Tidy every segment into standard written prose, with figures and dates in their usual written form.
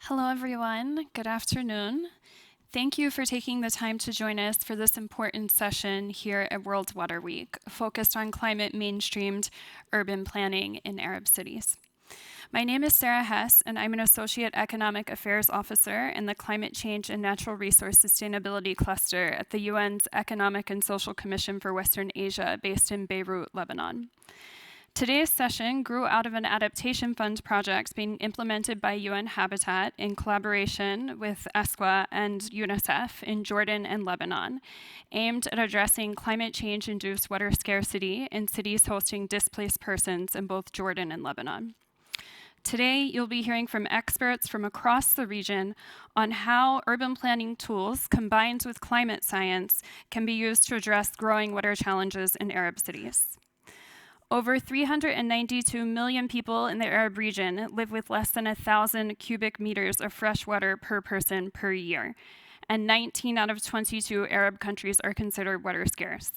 Hello, everyone. Good afternoon. Thank you for taking the time to join us for this important session here at World Water Week, focused on climate mainstreamed urban planning in Arab cities. My name is Sarah Hess, and I'm an Associate Economic Affairs Officer in the Climate Change and Natural Resource Sustainability Cluster at the UN's Economic and Social Commission for Western Asia, based in Beirut, Lebanon. Today's session grew out of an adaptation fund project being implemented by UN Habitat in collaboration with ESWA and UNICEF in Jordan and Lebanon, aimed at addressing climate change-induced water scarcity in cities hosting displaced persons in both Jordan and Lebanon. Today, you'll be hearing from experts from across the region on how urban planning tools combined with climate science can be used to address growing water challenges in Arab cities. Over 392 million people in the Arab region live with less than 1,000 cubic meters of fresh water per person per year, and 19 out of 22 Arab countries are considered water scarce.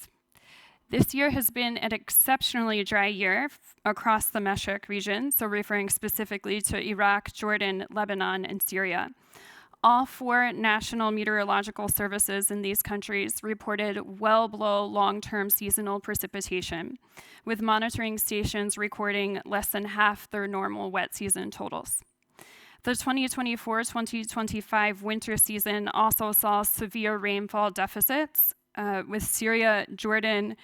This year has been an exceptionally dry year across the Mashriq region, so referring specifically to Iraq, Jordan, Lebanon, and Syria. All 4 national meteorological services in these countries reported well below long-term seasonal precipitation, with monitoring stations recording less than half their normal wet season totals. The 2024-2025 winter season also saw severe rainfall deficits, with Syria, Jordan,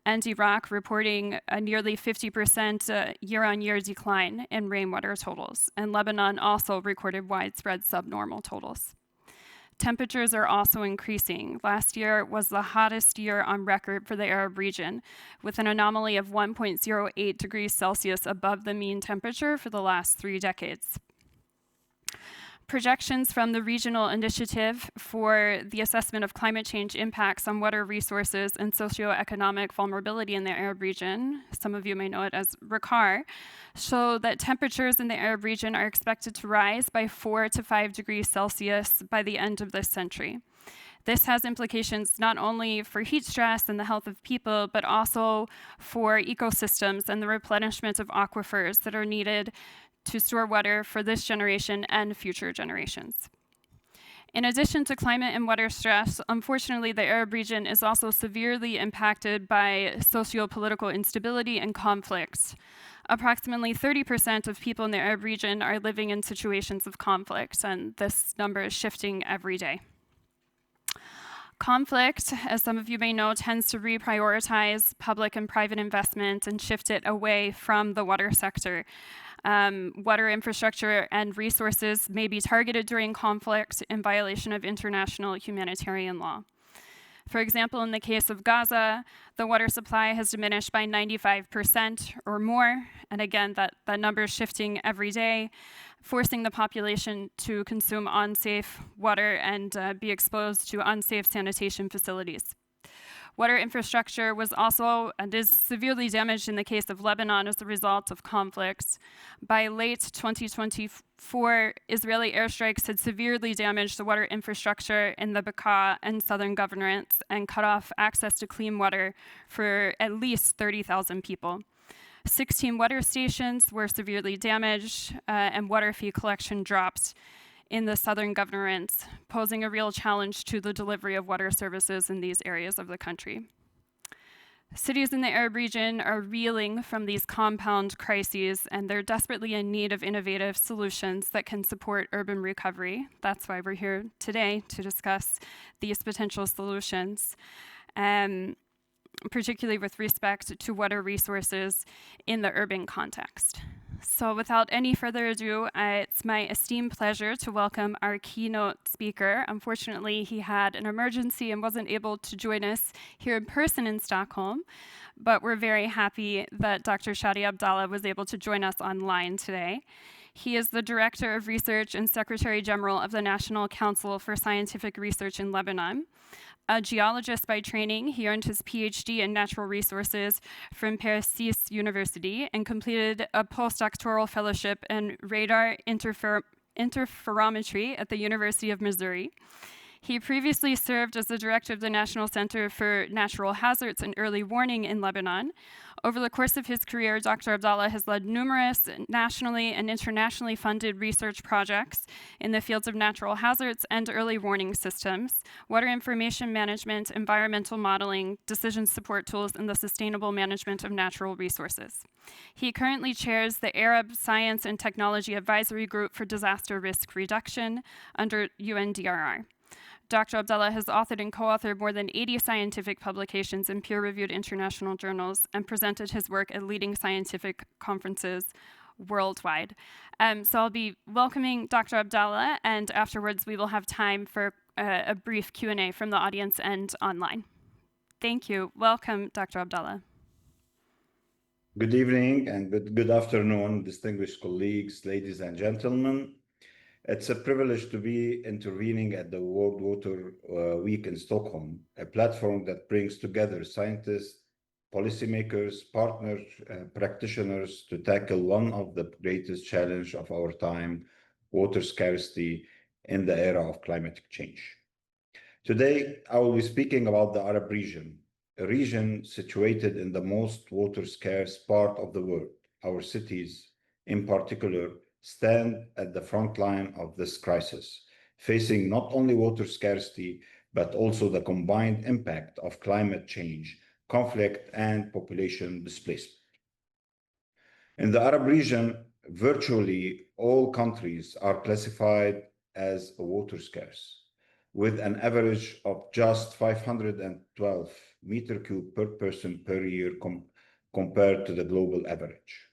and Iraq reporting a nearly 50% year-on-year decline in rainwater totals, and Lebanon also recorded widespread subnormal totals. Temperatures are also increasing. Last year was the hottest year on record for the Arab region, with an anomaly of 1.08 degrees Celsius above the mean temperature for the last 3 decades. Projections from the Regional Initiative for the Assessment of Climate Change Impacts on Water Resources and Socioeconomic Vulnerability in the Arab region, some of you may know it as RICAR, show that temperatures in the Arab region are expected to rise by 4 to 5 degrees Celsius by the end of this century. This has implications not only for heat stress and the health of people, but also for ecosystems and the replenishment of aquifers that are needed to store water for this generation and future generations. In addition to climate and water stress, unfortunately, the Arab region is also severely impacted by socio-political instability and conflicts. Approximately 30% of people in the Arab region are living in situations of conflict, and this number is shifting every day. Conflict, as some of you may know, tends to reprioritize public and private investment and shift it away from the water sector. Water infrastructure and resources may be targeted during conflict in violation of international humanitarian law. For example, in the case of Gaza, the water supply has diminished by 95% or more, and again, that number is shifting every day, forcing the population to consume unsafe water and be exposed to unsafe sanitation facilities. Water infrastructure was also and is severely damaged in the case of Lebanon as a result of conflicts. By late 2024, Israeli airstrikes had severely damaged the water infrastructure in the Bekaa and southern governorates and cut off access to clean water for at least 30,000 people. 16 water stations were severely damaged, and water fee collection dropped in the southern governorates, posing a real challenge to the delivery of water services in these areas of the country. Cities in the Arab region are reeling from these compound crises, and they're desperately in need of innovative solutions that can support urban recovery. That's why we're here today to discuss these potential solutions, particularly with respect to water resources in the urban context. So without any further ado, it's my esteemed pleasure to welcome our keynote speaker. Unfortunately, he had an emergency and wasn't able to join us here in person in Stockholm, but we're very happy that Dr. Shadi Abdallah was able to join us online today. He is the Director of Research and Secretary General of the National Council for Scientific Research in Lebanon. A geologist by training, he earned his PhD in natural resources from Paris University and completed a postdoctoral fellowship in radar interferometry at the University of Missouri. He previously served as the director of the National Center for Natural Hazards and Early Warning in Lebanon, Over the course of his career, Dr. Abdallah has led numerous nationally and internationally funded research projects in the fields of natural hazards and early warning systems, water information management, environmental modeling, decision support tools, and the sustainable management of natural resources. He currently chairs the Arab Science and Technology Advisory Group for Disaster Risk Reduction under UNDRR. Dr. Abdallah has authored and co-authored more than 80 scientific publications in peer-reviewed international journals and presented his work at leading scientific conferences worldwide. So I'll be welcoming Dr. Abdallah, and afterwards we will have time for a brief Q&A from the audience and online. Thank you. Welcome, Dr. Abdallah. Good evening and good afternoon, distinguished colleagues, ladies and gentlemen. It's a privilege to be intervening at the World Water Week in Stockholm, a platform that brings together scientists, policymakers, partners, practitioners to tackle one of the greatest challenges of our time, water scarcity in the era of climate change. Today, I will be speaking about the Arab region, a region situated in the most water scarce part of the world. Our cities, in particular, stand at the front line of this crisis, facing not only water scarcity, but also the combined impact of climate change, conflict, and population displacement. In the Arab region, virtually all countries are classified as water scarce, with an average of just 512 meter cube per person per year compared to the global average,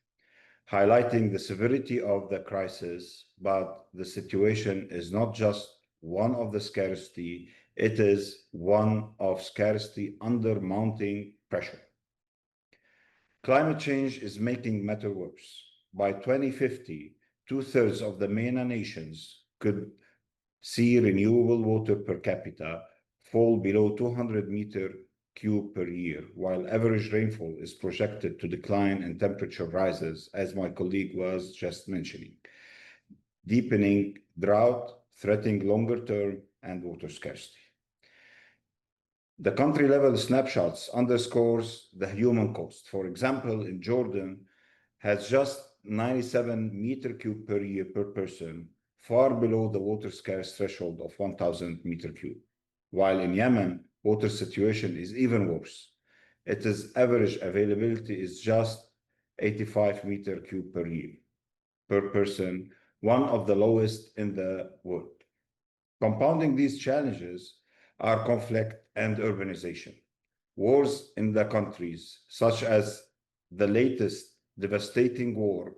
highlighting the severity of the crisis. But the situation is not just one of the scarcity, it is one of scarcity under mounting pressure. Climate change is making matters worse. By 2050, 2/3 of the MENA nations could see renewable water per capita fall below 200 meter cube per year, while average rainfall is projected to decline and temperature rises, as my colleague was just mentioning, deepening drought, threatening longer term and water scarcity. The country-level snapshots underscores the human cost. For example, in Jordan, has just 97 meter cube per year per person, far below the water scarce threshold of 1,000 meter cube. While in Yemen, water situation is even worse. Its average availability is just 85 meter cube per year per person, one of the lowest in the world. Compounding these challenges are conflict and urbanization. Wars in the countries, such as the latest devastating war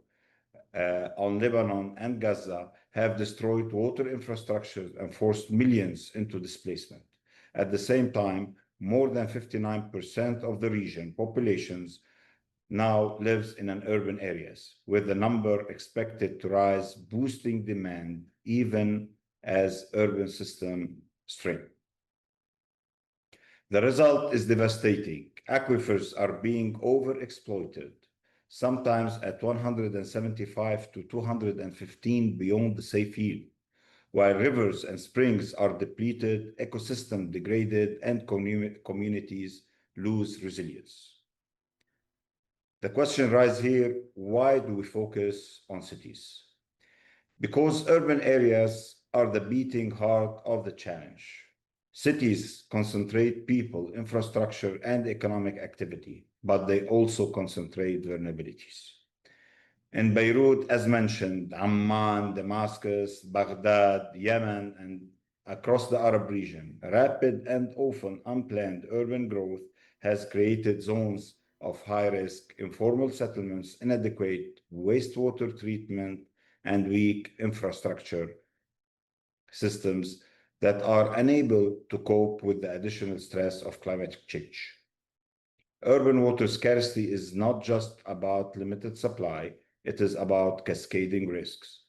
on Lebanon and Gaza, have destroyed water infrastructure and forced millions into displacement. At the same time, more than 59% of the region populations now lives in urban areas, with the number expected to rise, boosting demand even as urban systems strengthen. The result is devastating. Aquifers are being overexploited, sometimes at 175 to 215 beyond the safe yield, while rivers and springs are depleted, ecosystem degraded, and communities lose resilience. The question arises here, why do we focus on cities? Because urban areas are the beating heart of the challenge. Cities concentrate people, infrastructure, and economic activity, but they also concentrate vulnerabilities. In Beirut, as mentioned, Amman, Damascus, Baghdad, Yemen, and across the Arab region, rapid and often unplanned urban growth has created zones of high risk, informal settlements, inadequate wastewater treatment, and weak infrastructure systems that are unable to cope with the additional stress of climate change. Urban water scarcity is not just about limited supply, it is about cascading risks.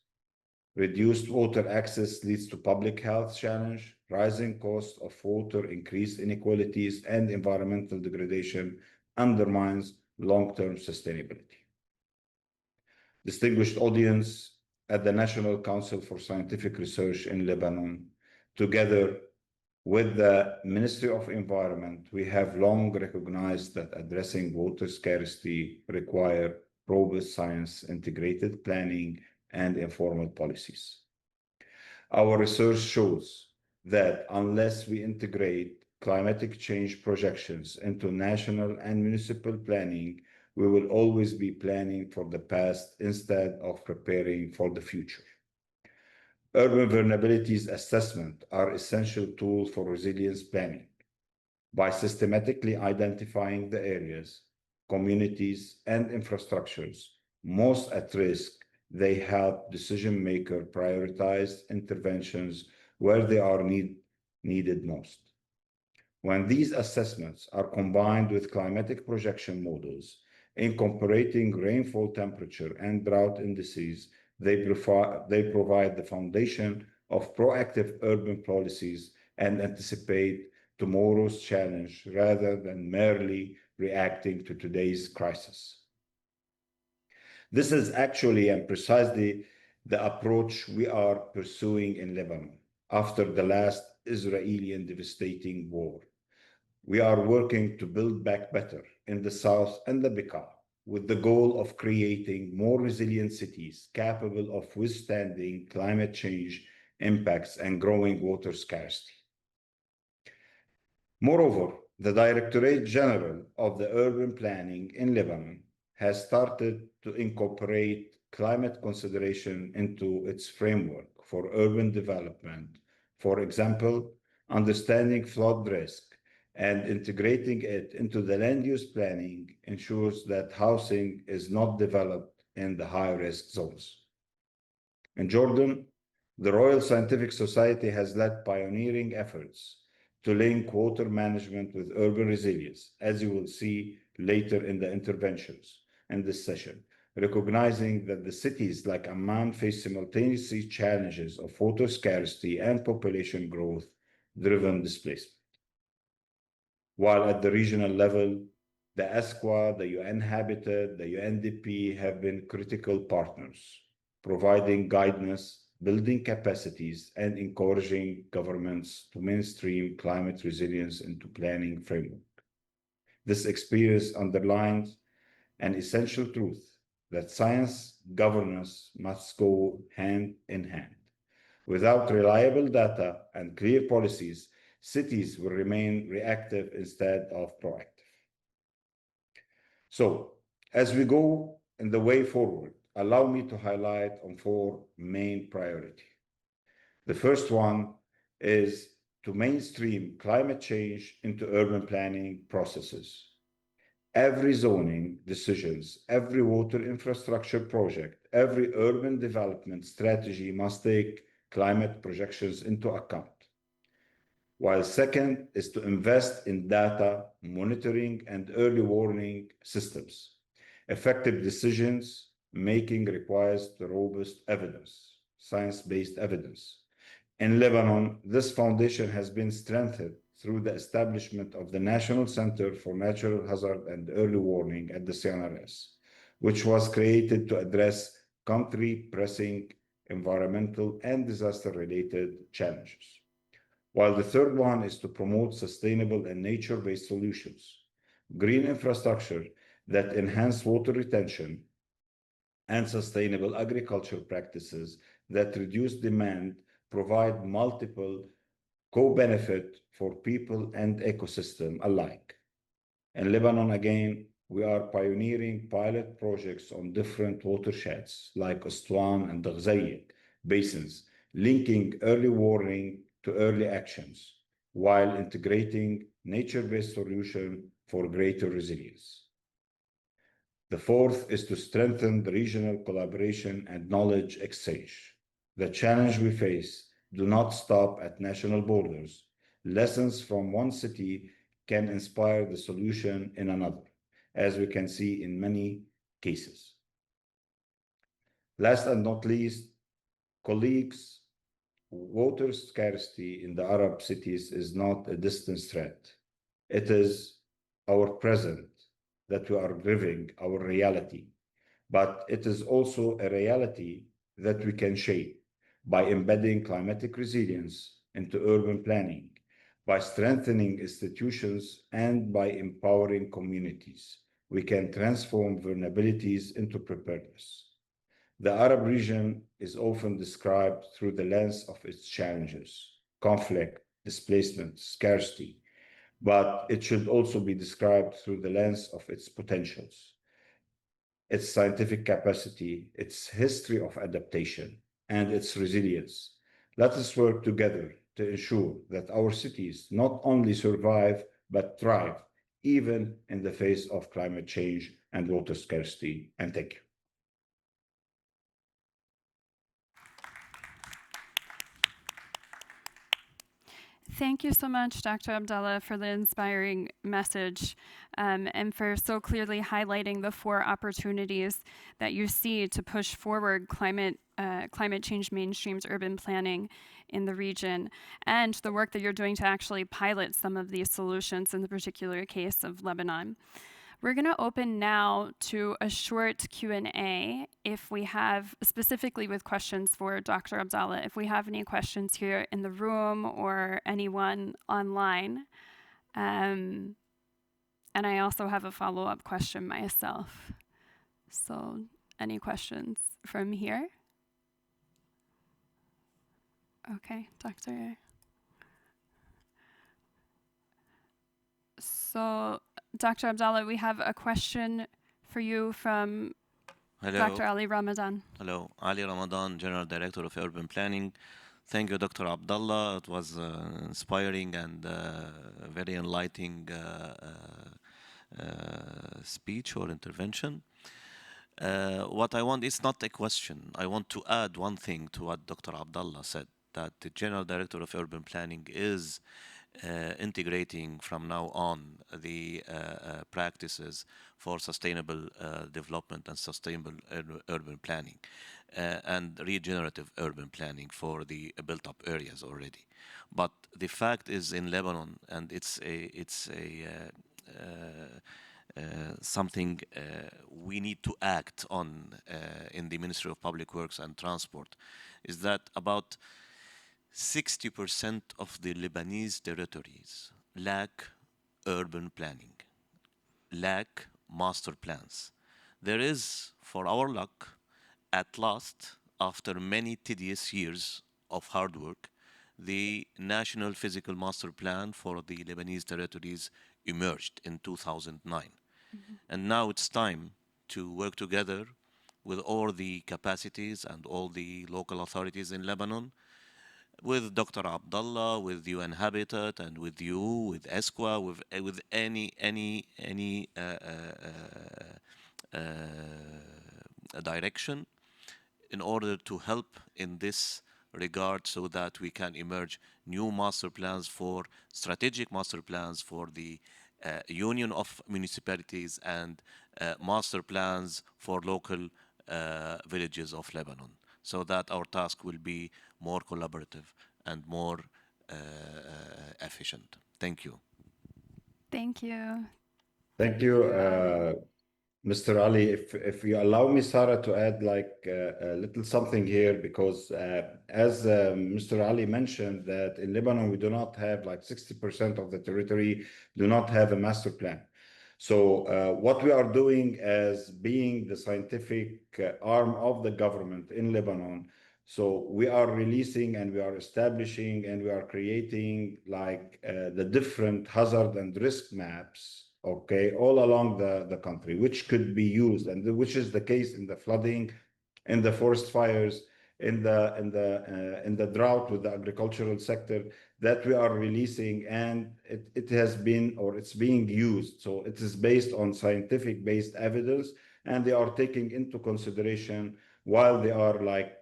Reduced water access leads to public health challenge, rising costs of water, increased inequalities, and environmental degradation undermines long-term sustainability. Distinguished audience, at the National Council for Scientific Research in Lebanon, together With the Ministry of Environment, we have long recognized that addressing water scarcity requires robust science, integrated planning, and informed policies. Our research shows that unless we integrate climatic change projections into national and municipal planning, we will always be planning for the past instead of preparing for the future. Urban vulnerabilities assessment are essential tools for resilience planning. By systematically identifying the areas, communities, and infrastructures most at risk, they help decision makers prioritize interventions where they are needed most. When these assessments are combined with climatic projection models, incorporating rainfall temperature and drought indices, they provide the foundation of proactive urban policies and anticipate tomorrow's challenge rather than merely reacting to today's crisis. This is actually and precisely the approach we are pursuing in Lebanon after the last Israeli devastating war. We are working to build back better in the south and the Bekaa, with the goal of creating more resilient cities capable of withstanding climate change impacts and growing water scarcity. Moreover, the Directorate General of the Urban Planning in Lebanon has started to incorporate climate consideration into its framework for urban development. For example, understanding flood risk and integrating it into the land use planning ensures that housing is not developed in the high-risk zones. In Jordan, the Royal Scientific Society has led pioneering efforts to link water management with urban resilience, as you will see later in the interventions in this session, recognizing that the cities like Amman face simultaneously challenges of water scarcity and population growth-driven displacement. While at the regional level, the ASQA, the UN Habitat, the UNDP have been critical partners, providing guidance, building capacities, and encouraging governments to mainstream climate resilience into planning framework. This experience underlines an essential truth that science governance must go hand in hand. Without reliable data and clear policies, cities will remain reactive instead of proactive. So, as we go in the way forward, allow me to highlight on four main priorities. The first one is to mainstream climate change into urban planning processes. Every zoning decisions, every water infrastructure project, every urban development strategy must take climate projections into account. While second is to invest in data, monitoring, and early warning systems. Effective decisions making requires the robust evidence, science-based evidence. In Lebanon, this foundation has been strengthened through the establishment of the National Center for Natural Hazard and Early Warning at the CNRS, which was created to address country pressing environmental and disaster-related challenges. While the third one is to promote sustainable and nature-based solutions, green infrastructure that enhance water retention, and sustainable agriculture practices that reduce demand provide multiple co-benefit for people and ecosystem alike. In Lebanon, again, we are pioneering pilot projects on different watersheds like Aswan and the Ghzayik basins, linking early warning to early actions while integrating nature-based solutions for greater resilience. The fourth is to strengthen the regional collaboration and knowledge exchange. The challenge we face do not stop at national borders. Lessons from one city can inspire the solution in another, as we can see in many cases. Last and not least, colleagues, water scarcity in the Arab cities is not a distant threat. It is our present that we are living, our reality. But it is also a reality that we can shape by embedding climatic resilience into urban planning, By strengthening institutions and by empowering communities, we can transform vulnerabilities into preparedness. The Arab region is often described through the lens of its challenges, conflict, displacement, scarcity, but it should also be described through the lens of its potentials, its scientific capacity, its history of adaptation, and its resilience. Let us work together to ensure that our cities not only survive but thrive, even in the face of climate change and water scarcity. And thank you. Thank you so much, Dr. Abdallah, for the inspiring message and for so clearly highlighting the 4 opportunities that you see to push forward climate change mainstreams urban planning in the region, and the work that you're doing to actually pilot some of these solutions in the particular case of Lebanon. We're going to open now to a short Q&A if we have, specifically with questions for Dr. Abdallah, if we have any questions here in the room or anyone online. And I also have a follow-up question myself. So any questions from here? Okay, Doctor. So Dr. Abdallah, we have a question for you from Dr. Ali Ramadan. Hello, Ali Ramadan, General Director of Urban Planning. Thank you, Dr. Abdallah. It was inspiring and very enlightening speech or intervention. What I want is not a question. I want to add one thing to what Dr. Abdallah said, that the General Director of Urban Planning is integrating from now on the practices for sustainable development and sustainable urban planning and regenerative urban planning for the built-up areas already. But the fact is, in Lebanon, and it's something we need to act on in the Ministry of Public Works and Transport, is that about 60% of the Lebanese territories lack urban planning, lack master plans. There is, for our luck, at last, after many tedious years of hard work, the National Physical Master Plan for the Lebanese territories emerged in 2009. And now it's time to work together with all the capacities and all the local authorities in Lebanon, with Dr. Abdallah, with UN Habitat, and with you, with ESQA, with any direction, in order to help in this regard, so that we can emerge new master plans, for strategic master plans for the union of municipalities, and master plans for local villages of Lebanon, so that our task will be more collaborative and more efficient. Thank you. Thank you. Thank you, Mr. Ali. If you allow me, Sarah, to add like a little something here, because as Mr. Ali mentioned, that in Lebanon we do not have, like 60% of the territory do not have a master plan. So what we are doing as being the scientific arm of the government in Lebanon, so we are releasing and we are establishing and we are creating like the different hazard and risk maps, okay, all along the country, which could be used, and which is the case in the flooding, in the forest fires, in the drought with the agricultural sector, that we are releasing, and it has been, or it's being used. So it is based on scientific based evidence, and they are taking into consideration while they are like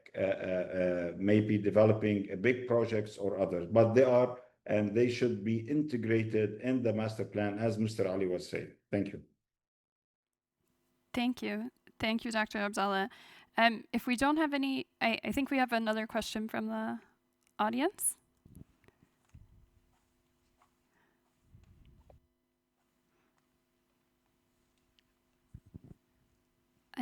maybe developing big projects or others, but they are, and they should be integrated in the master plan, as Mr. Ali was saying. Thank you. Thank you. Thank you, Dr. Abdallah. If we don't have any, I think we have another question from the audience.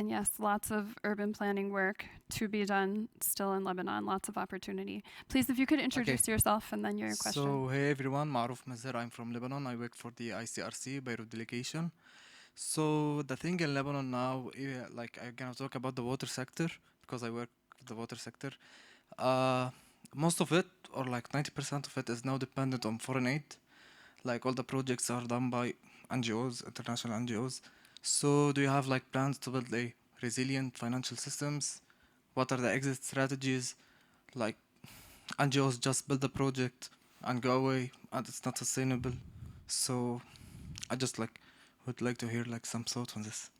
And yes, lots of urban planning work to be done still in Lebanon, lots of opportunity. Please, if you could introduce yourself and then your question. So, hey everyone, Maruf Mazhar, I'm from Lebanon. I work for the ICRC, Beirut delegation. So, the thing in Lebanon now, like I'm gonna talk about the water sector because I work with the water sector. Most of it, or like 90% of it, is now dependent on foreign aid. Like all the projects are done by NGOs, international NGOs. So, do you have like plans to build a resilient financial systems? What are the exit strategies? Like NGOs just build a project and go away, and it's not sustainable. So, I just would like to hear like some thoughts on this.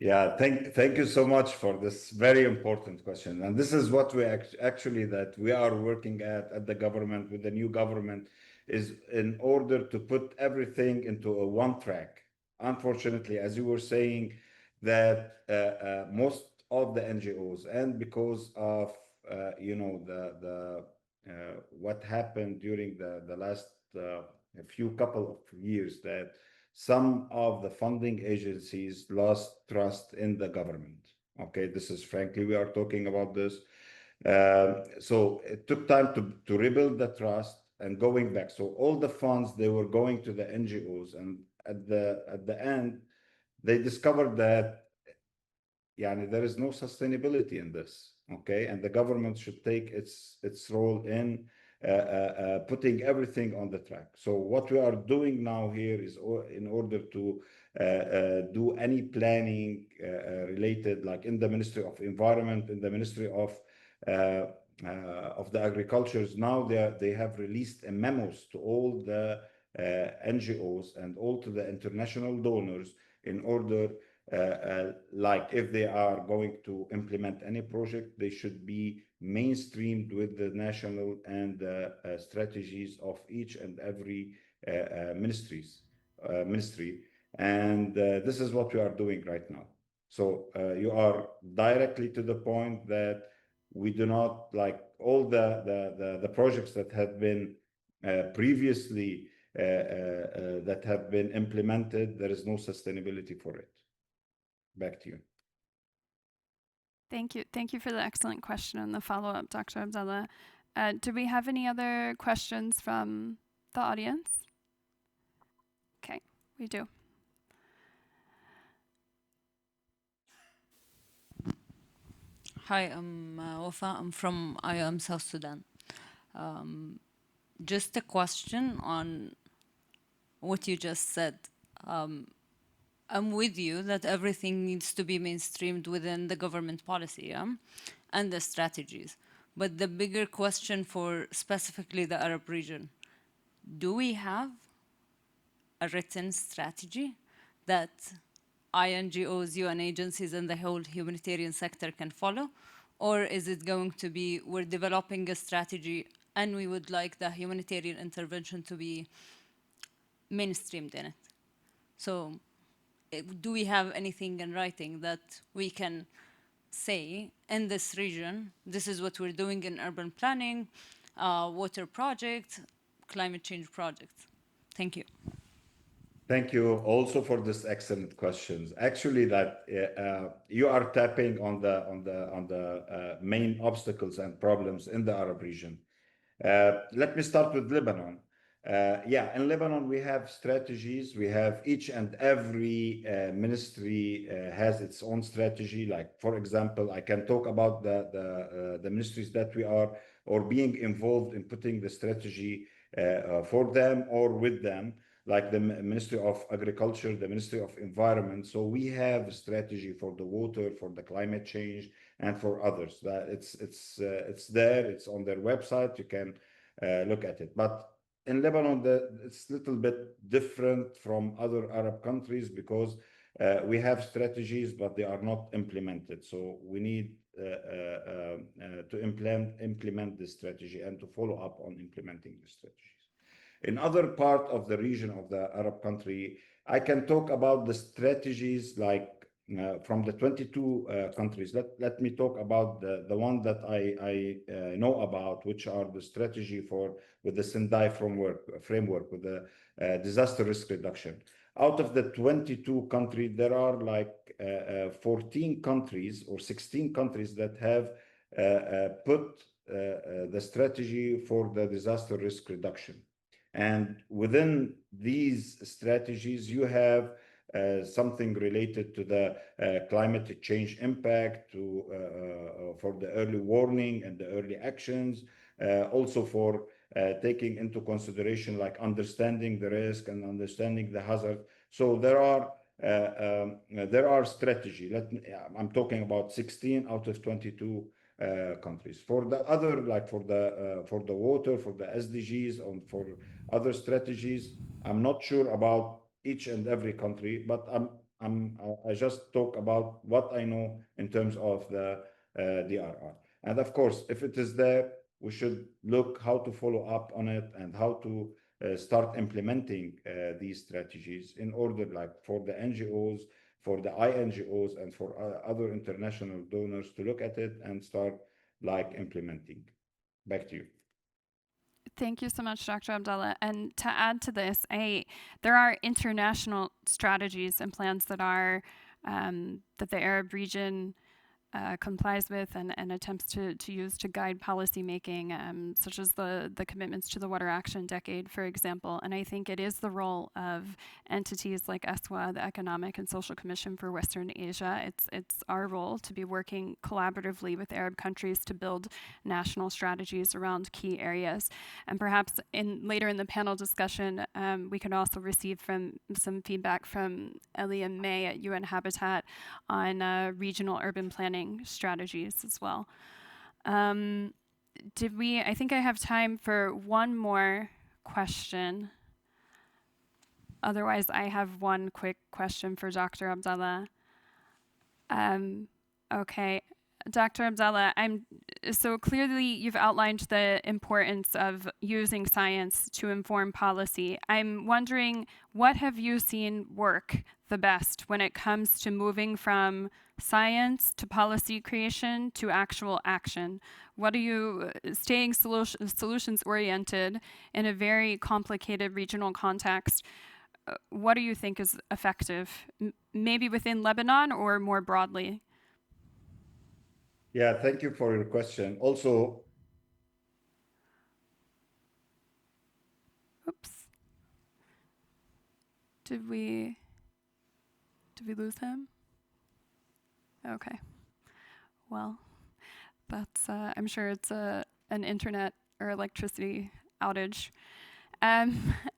Yeah, thank you so much for this very important question. And this is what we actually that we are working at the government with the new government is in order to put everything into a one track. Unfortunately, as you were saying, that most of the NGOs and because of the what happened during the last a few couple of years that some of the funding agencies lost trust in the government. Okay, this is frankly, we are talking about this. So it took time to rebuild the trust and going back. So all the funds, they were going to the NGOs, and at the end, they discovered that there is no sustainability in this. Okay, and the government should take its role in putting everything on the track. So what we are doing now here is in order to do any planning related, like in the Ministry of Environment, in the Ministry of the Agricultures. Now they have released a memos to all the NGOs and all to the international donors in order like if they are going to implement any project, they should be mainstreamed with the national and strategies of each and every ministry. And this is what we are doing right now. So you are directly to the point that we do not like all the projects that have been previously that have been implemented. There is no sustainability for it. Back to you. Thank you. Thank you for the excellent question and the follow-up, Dr. Abdallah. Do we have any other questions from the audience? Okay, we do. Hi, I'm Wafa. I'm from IOM South Sudan. Just a question on what you just said. I'm with you that everything needs to be mainstreamed within the government policy, yeah? And the strategies. But the bigger question for specifically the Arab region, do we have a written strategy that INGOs, UN agencies, and the whole humanitarian sector can follow? Or is it going to be, we're developing a strategy and we would like the humanitarian intervention to be mainstreamed in it? So do we have anything in writing that we can say in this region, this is what we're doing in urban planning, water projects, climate change projects? Thank you. Thank you also for this excellent questions. Actually, that you are tapping on the main obstacles and problems in the Arab region. Let me start with Lebanon. In Lebanon, we have strategies. We have each and every ministry has its own strategy. Like, for example, I can talk about the ministries that we are or being involved in putting the strategy for them or with them, like the Ministry of Agriculture, the Ministry of Environment. So we have a strategy for the water, for the climate change, and for others. That it's there. It's on their website. You can look at it. But in Lebanon, it's a little bit different from other Arab countries because we have strategies, but they are not implemented. So we need to implement this strategy and to follow up on implementing the strategies. In other part of the region of the Arab country, I can talk about the strategies like from the 22 countries. Let me talk about the one that I know about, which are the strategy with the Sendai framework with the disaster risk reduction. Out of the 22 countries, there are like 14 countries or 16 countries that have put the strategy for the disaster risk reduction. And within these strategies, you have something related to the climate change impact, for the early warning and the early actions, also for taking into consideration like understanding the risk and understanding the hazard. So there are strategy. I'm talking about 16 out of 22 countries. For the other, like for the water, for the SDGs, and for other strategies, I'm not sure about each and every country, but I just talk about what I know in terms of the DRR. And of course, if it is there, we should look how to follow up on it and how to start implementing these strategies in order, like for the NGOs, for the INGOs, and for other international donors to look at it and start like implementing. Back to you. Thank you so much, Dr. Abdallah. And to add to this, there are international strategies and plans that are that the Arab region complies with and attempts to use to guide policymaking, such as the commitments to the Water Action Decade, for example. And I think it is the role of entities like ESWA, the Economic and Social Commission for Western Asia. It's our role to be working collaboratively with Arab countries to build national strategies around key areas. And perhaps later in the panel discussion, we could also receive some feedback from Ellie and May at UN Habitat on regional urban planning strategies as well. I think I have time for one more question. Otherwise, I have one quick question for Dr. Abdallah. Okay, Dr. Abdallah, so clearly you've outlined the importance of using science to inform policy. I'm wondering, what have you seen work the best when it comes to moving from science to policy creation to actual action? What are you, staying solutions oriented in a very complicated regional context, what do you think is effective, maybe within Lebanon or more broadly? Yeah, thank you for your question. Also, oops. Did we lose him? Okay. Well, that's I'm sure it's an internet or electricity outage.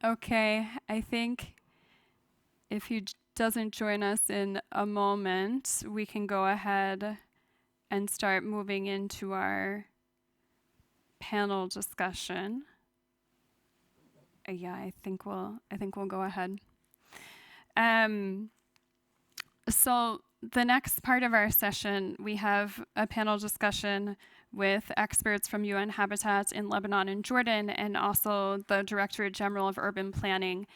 Okay, I think if he doesn't join us in a moment, we can go ahead and start moving into our panel discussion. Yeah, I think we'll go ahead. So the next part of our session, we have a panel discussion with experts from UN Habitat in Lebanon and Jordan, and also the Directorate General of Urban Planning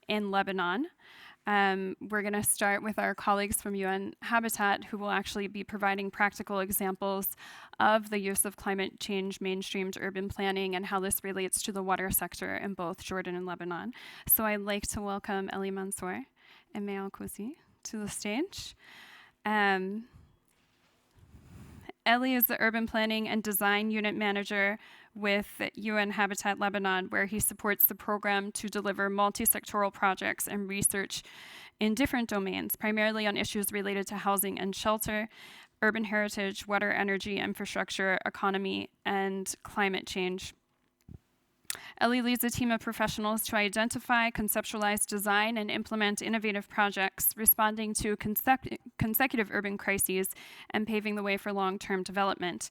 in Lebanon. We're going to start with our colleagues from UN Habitat, who will actually be providing practical examples of the use of climate change mainstreamed urban planning and how this relates to the water sector in both Jordan and Lebanon. So I'd like to welcome Eli Mansour and May Al-Kousi to the stage. Eli is the Urban Planning and Design Unit Manager with UN Habitat Lebanon, where he supports the program to deliver multi-sectoral projects and research in different domains, primarily on issues related to housing and shelter, urban heritage, water, energy, infrastructure, economy, and climate change. Eli leads a team of professionals to identify, conceptualize, design, and implement innovative projects responding to consecutive urban crises and paving the way for long-term development.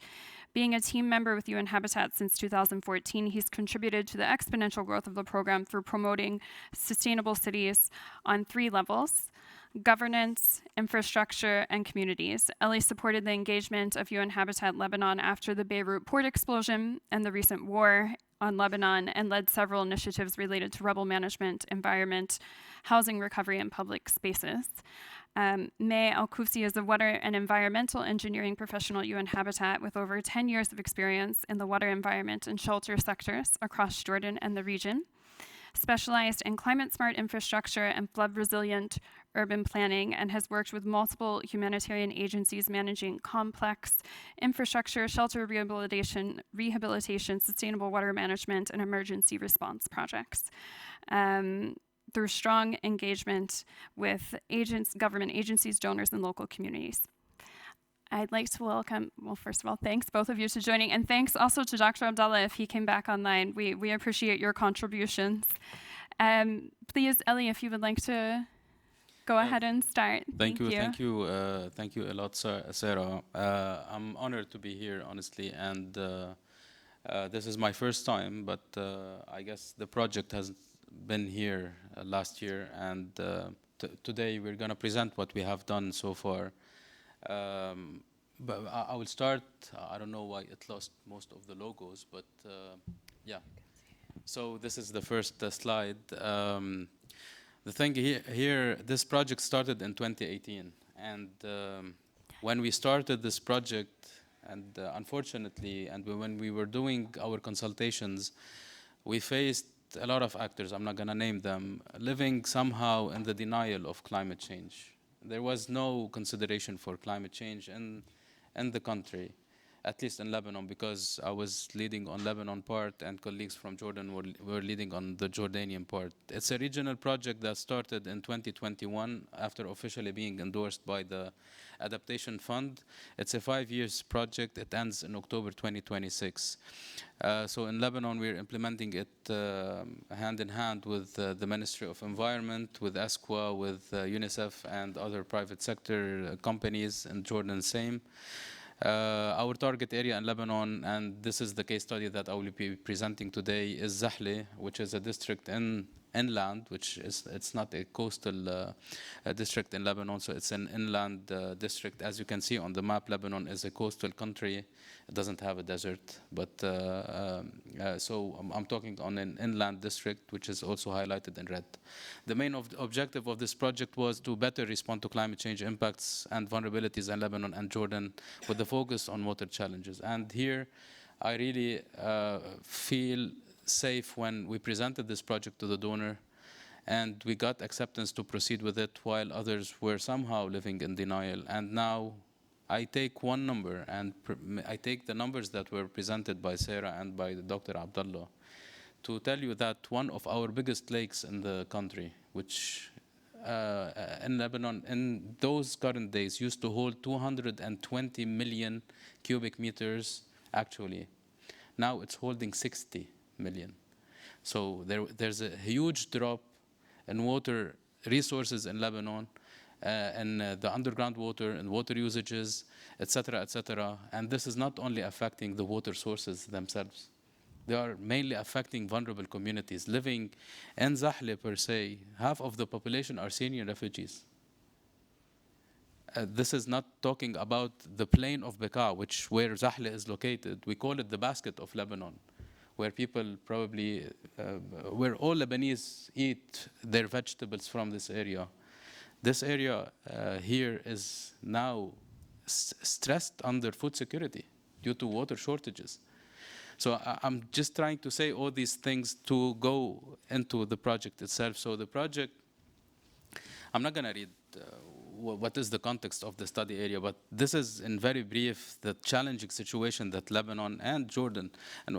Being a team member with UN Habitat since 2014, he's contributed to the exponential growth of the program through promoting sustainable cities on 3 levels: governance, infrastructure, and communities. Eli supported the engagement of UN Habitat Lebanon after the Beirut port explosion and the recent war on Lebanon, and led several initiatives related to rebel management, environment, housing recovery, and public spaces. May Al-Kousi is a water and environmental engineering professional at UN Habitat with over 10 years of experience in the water, environment, and shelter sectors across Jordan and the region. specialized in climate-smart infrastructure and flood-resilient urban planning, and has worked with multiple humanitarian agencies managing complex infrastructure, shelter rehabilitation, sustainable water management, and emergency response projects. Through strong engagement with government agencies, donors, and local communities. I'd like to welcome, well, first of all, thanks both of you to joining, and thanks also to Dr. Abdallah if he came back online. We appreciate your contributions. Please, Ellie, if you would like to go ahead and start. Thank you a lot, Sarah. I'm honored to be here, honestly, and this is my first time, but I guess the project has been here last year, and today we're going to present what we have done so far. But I will start. I don't know why it lost most of the logos, but yeah. So this is the first slide. The thing here, this project started in 2018, and when we started this project, and unfortunately, and when we were doing our consultations, we faced a lot of actors, I'm not going to name them, living somehow in the denial of climate change. There was no consideration for climate change in the country, at least in Lebanon, because I was leading on Lebanon part and colleagues from Jordan were leading on the Jordanian part. It's a regional project that started in 2021 after officially being endorsed by the Adaptation Fund. It's a 5-year project. It ends in October 2026. So in Lebanon, we're implementing it hand in hand with the Ministry of Environment, with ESQA, with UNICEF and other private sector companies, in Jordan same. Our target area in Lebanon, and this is the case study that I will be presenting today, is Zahle, which is a district inland, which is, it's not a coastal district in Lebanon, so it's an inland district. As you can see on the map, Lebanon is a coastal country. It doesn't have a desert, but so I'm talking on an inland district, which is also highlighted in red. The main objective of this project was to better respond to climate change impacts and vulnerabilities in Lebanon and Jordan, with the focus on water challenges. And here, I really feel safe when we presented this project to the donor, and we got acceptance to proceed with it while others were somehow living in denial. And now I take one number, and I take the numbers that were presented by Sarah and by Dr. Abdallah to tell you that one of our biggest lakes in the country, which in Lebanon in those current days used to hold 220 million cubic meters actually. Now it's holding 60 million. So there's a huge drop in water resources in Lebanon, and the underground water and water usages, etc., etc. And this is not only affecting the water sources themselves. They are mainly affecting vulnerable communities living in Zahle per se. Half of the population are Syrian refugees. This is not talking about the plain of Bekaa, where Zahle is located. We call it the basket of Lebanon, where people probably, where all Lebanese eat their vegetables from this area. This area here is now stressed under food security due to water shortages. So I'm just trying to say all these things to go into the project itself. So the project, I'm not going to read what is the context of the study area, but this is in very brief the challenging situation that Lebanon and Jordan, and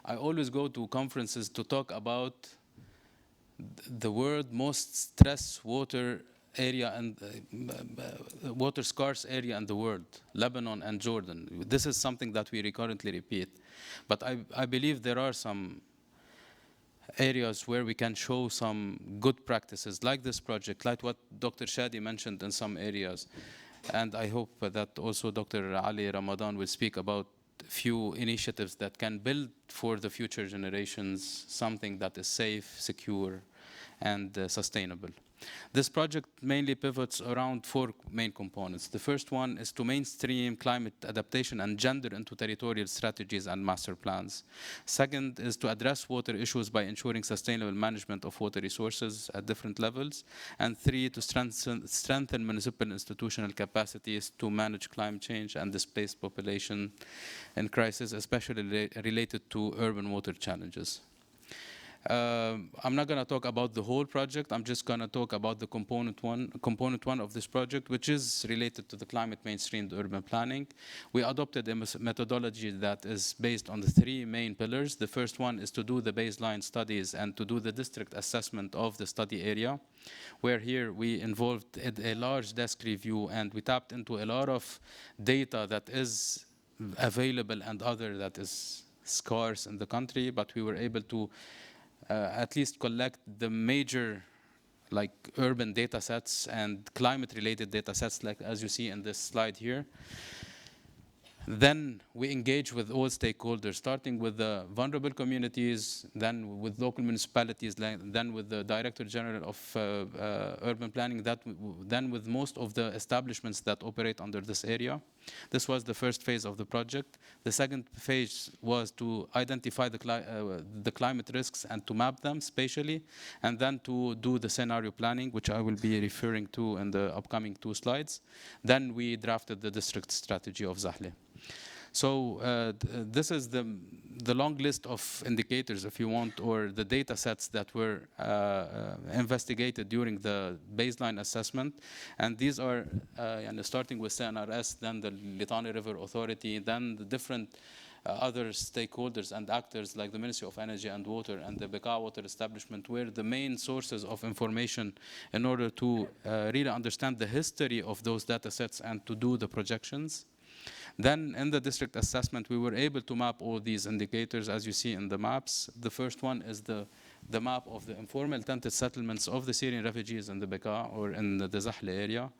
I always go to conferences to talk about the world most stressed water area and water scarce area in the world, Lebanon and Jordan. This is something that we recurrently repeat. But I believe there are some areas where we can show some good practices, like this project, like what Dr. Shadi mentioned in some areas. And I hope that also Dr. Ali Ramadan will speak about few initiatives that can build for the future generations something that is safe, secure, and sustainable. This project mainly pivots around 4 main components. The first one is to mainstream climate adaptation and gender into territorial strategies and master plans. Second is to address water issues by ensuring sustainable management of water resources at different levels. And 3, to strengthen municipal institutional capacities to manage climate change and displaced population in crisis, especially related to urban water challenges. I'm not going to talk about the whole project. I'm just going to talk about the component one of this project, which is related to the climate mainstreamed urban planning. We adopted a methodology that is based on the 3 main pillars. The first one is to do the baseline studies and to do the district assessment of the study area, where here we involved a large desk review and we tapped into a lot of data that is available and other that is scarce in the country, but we were able to at least collect the major like urban data sets and climate related data sets, like as you see in this slide here. Then we engage with all stakeholders, starting with the vulnerable communities, then with local municipalities, then with the Director General of Urban Planning, then with most of the establishments that operate under this area. This was the first phase of the project. The second phase was to identify the climate risks and to map them spatially, and then to do the scenario planning, which I will be referring to in the upcoming 2 slides. Then we drafted the district strategy of Zahle. So this is the long list of indicators, if you want, or the data sets that were investigated during the baseline assessment. And these are starting with CNRS, then the Litani River Authority, then the different other stakeholders and actors like the Ministry of Energy and Water and the Bekaa Water Establishment were the main sources of information in order to really understand the history of those data sets and to do the projections. Then in the district assessment, we were able to map all these indicators as you see in the maps. The first one is the map of the informal tented settlements of the Syrian refugees in the Bekaa or in the Zahle area.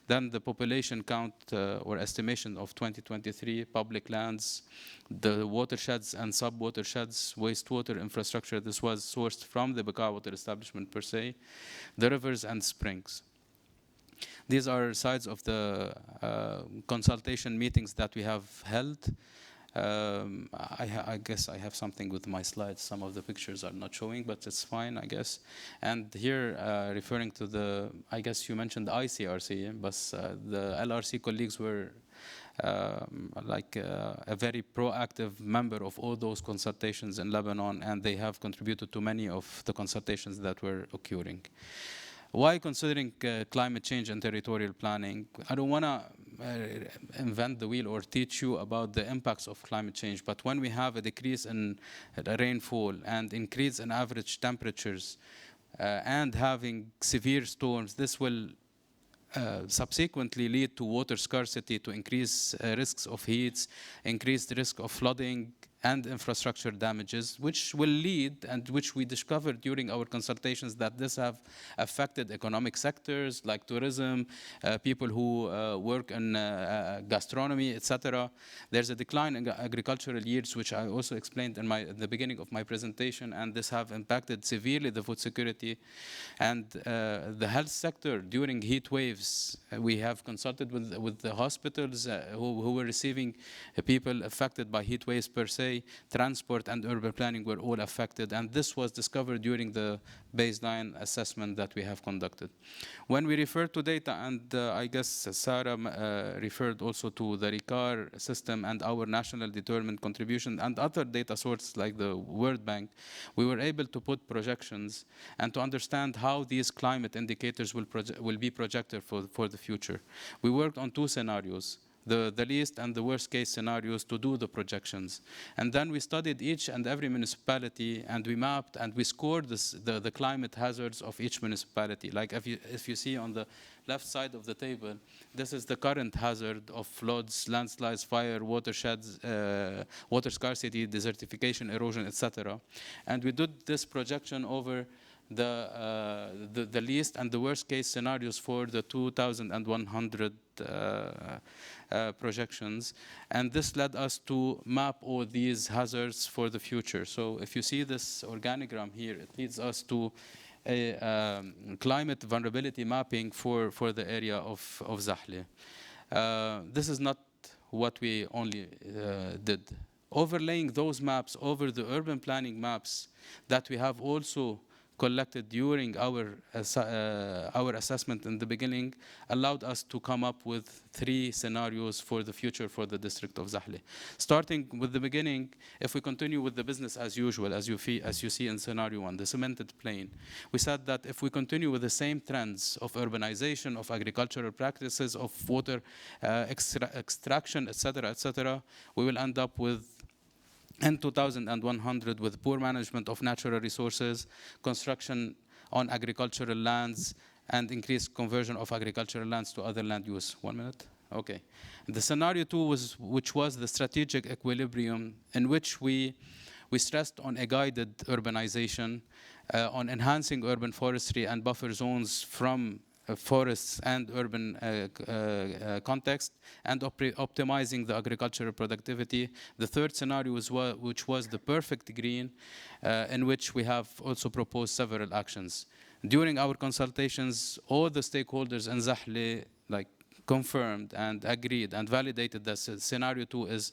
Then the population count or estimation of 2023, public lands, the watersheds and sub-watersheds, wastewater infrastructure. This was sourced from the Bekaa Water Establishment per se, the rivers and springs. These are sides of the consultation meetings that we have held. I guess I have something with my slides. Some of the pictures are not showing, but it's fine, I guess. And here, referring to the, I guess you mentioned the ICRC, but the LRC colleagues were a very proactive member of all those consultations in Lebanon, and they have contributed to many of the consultations that were occurring. Why considering climate change and territorial planning? I don't want to invent the wheel or teach you about the impacts of climate change, but when we have a decrease in rainfall and increase in average temperatures and having severe storms, this will subsequently lead to water scarcity, to increase risks of heats, increased risk of flooding, and infrastructure damages, which will lead, and which we discovered during our consultations, that this have affected economic sectors like tourism, people who work in gastronomy, etc. There's a decline in agricultural yields, which I also explained in the beginning of my presentation, and this have impacted severely the food security. And the health sector during heat waves, we have consulted with the hospitals who were receiving people affected by heat waves per se. Transport and urban planning were all affected, and this was discovered during the baseline assessment that we have conducted. When we refer to data, and I guess Sarah referred also to the RICAR system and our national determined contribution and other data sources like the World Bank, we were able to put projections and to understand how these climate indicators will be projected for the future. We worked on 2 scenarios. The least and the worst case scenarios to do the projections. And then we studied each and every municipality, and we mapped and we scored the climate hazards of each municipality. Like if you see on the left side of the table, this is the current hazard of floods, landslides, fire, watersheds, water scarcity, desertification, erosion, etc. And we did this projection over the least and the worst case scenarios for the 2,100 projections, and this led us to map all these hazards for the future. So if you see this organogram here, it leads us to a climate vulnerability mapping for the area of Zahle. This is not what we only did. Overlaying those maps over the urban planning maps that we have also collected during our assessment in the beginning allowed us to come up with 3 scenarios for the future for the district of Zahle. Starting with the beginning, if we continue with the business as usual, as you see in scenario 1, the cemented plain, we said that if we continue with the same trends of urbanization, of agricultural practices, of water extraction, etc., we will end up with in 2100 with poor management of natural resources, construction on agricultural lands, and increased conversion of agricultural lands to other land use. 1 minute? Okay. The scenario 2 which was the strategic equilibrium, in which we stressed on a guided urbanization, on enhancing urban forestry and buffer zones from forests and urban context, and optimizing the agricultural productivity. The third scenario which was the perfect green, in which we have also proposed several actions. During our consultations, all the stakeholders in Zahle confirmed and agreed and validated that scenario 2 is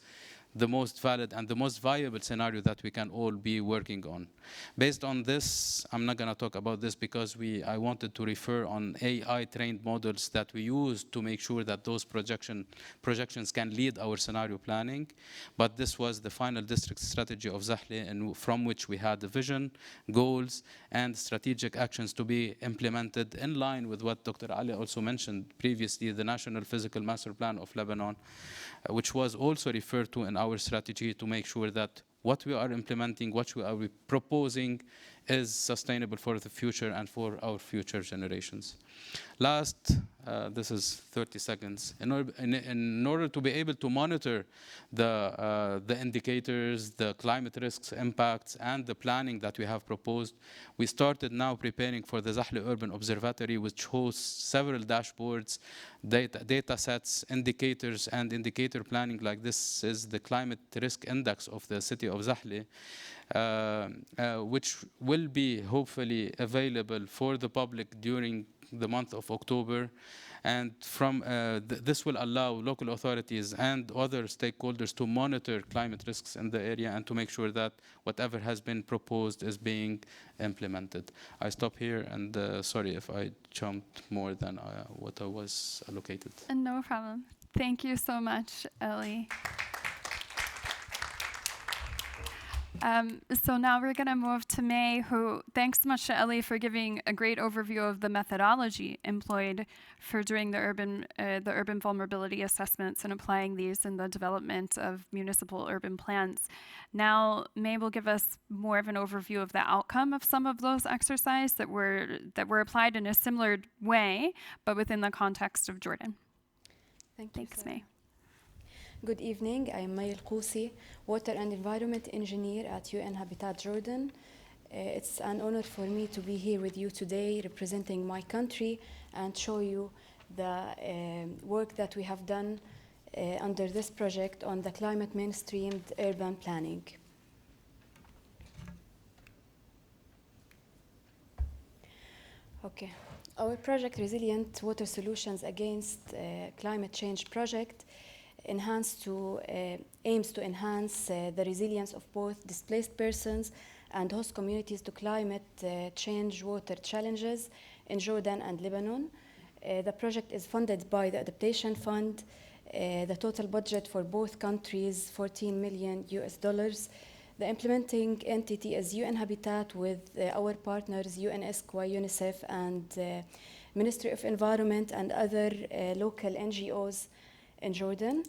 the most valid and the most viable scenario that we can all be working on. Based on this, I'm not going to talk about this because I wanted to refer on AI-trained models that we use to make sure that those projections can lead our scenario planning. But this was the final district strategy of Zahle, and from which we had the vision, goals, and strategic actions to be implemented in line with what Dr. Ali also mentioned previously, the National Physical Master Plan of Lebanon, which was also referred to in our strategy to make sure that what we are implementing, what we are proposing is sustainable for the future and for our future generations. Last, this is 30 seconds. In order to be able to monitor the indicators, the climate risks, impacts, and the planning that we have proposed, we started now preparing for the Zahle Urban Observatory, which hosts several dashboards, data sets, indicators, and indicator planning. Like this is the climate risk index of the city of Zahle, which will be hopefully available for the public during the month of October. And from this will allow local authorities and other stakeholders to monitor climate risks in the area and to make sure that whatever has been proposed is being implemented. I stop here, and sorry if I jumped more than what I was allocated. No problem. Thank you so much, Ellie. So now we're going to move to May, who, thanks so much to Ellie for giving a great overview of the methodology employed for doing the urban vulnerability assessments and applying these in the development of municipal urban plans. Now, May will give us more of an overview of the outcome of some of those exercises that were applied in a similar way, but within the context of Jordan. Thanks, May. Good evening, I'm May El-Kousi, Water and Environment Engineer at UN Habitat Jordan. It's an honor for me to be here with you today representing my country and show you the work that we have done under this project on the climate mainstreamed urban planning. Okay, our project Resilient Water Solutions Against Climate Change project aims to enhance the resilience of both displaced persons and host communities to climate change water challenges in Jordan and Lebanon. The project is funded by the Adaptation Fund. The total budget for both countries, $14 million. The implementing entity is UN Habitat with our partners UNESCO, UNICEF, and Ministry of Environment and other local NGOs in Jordan.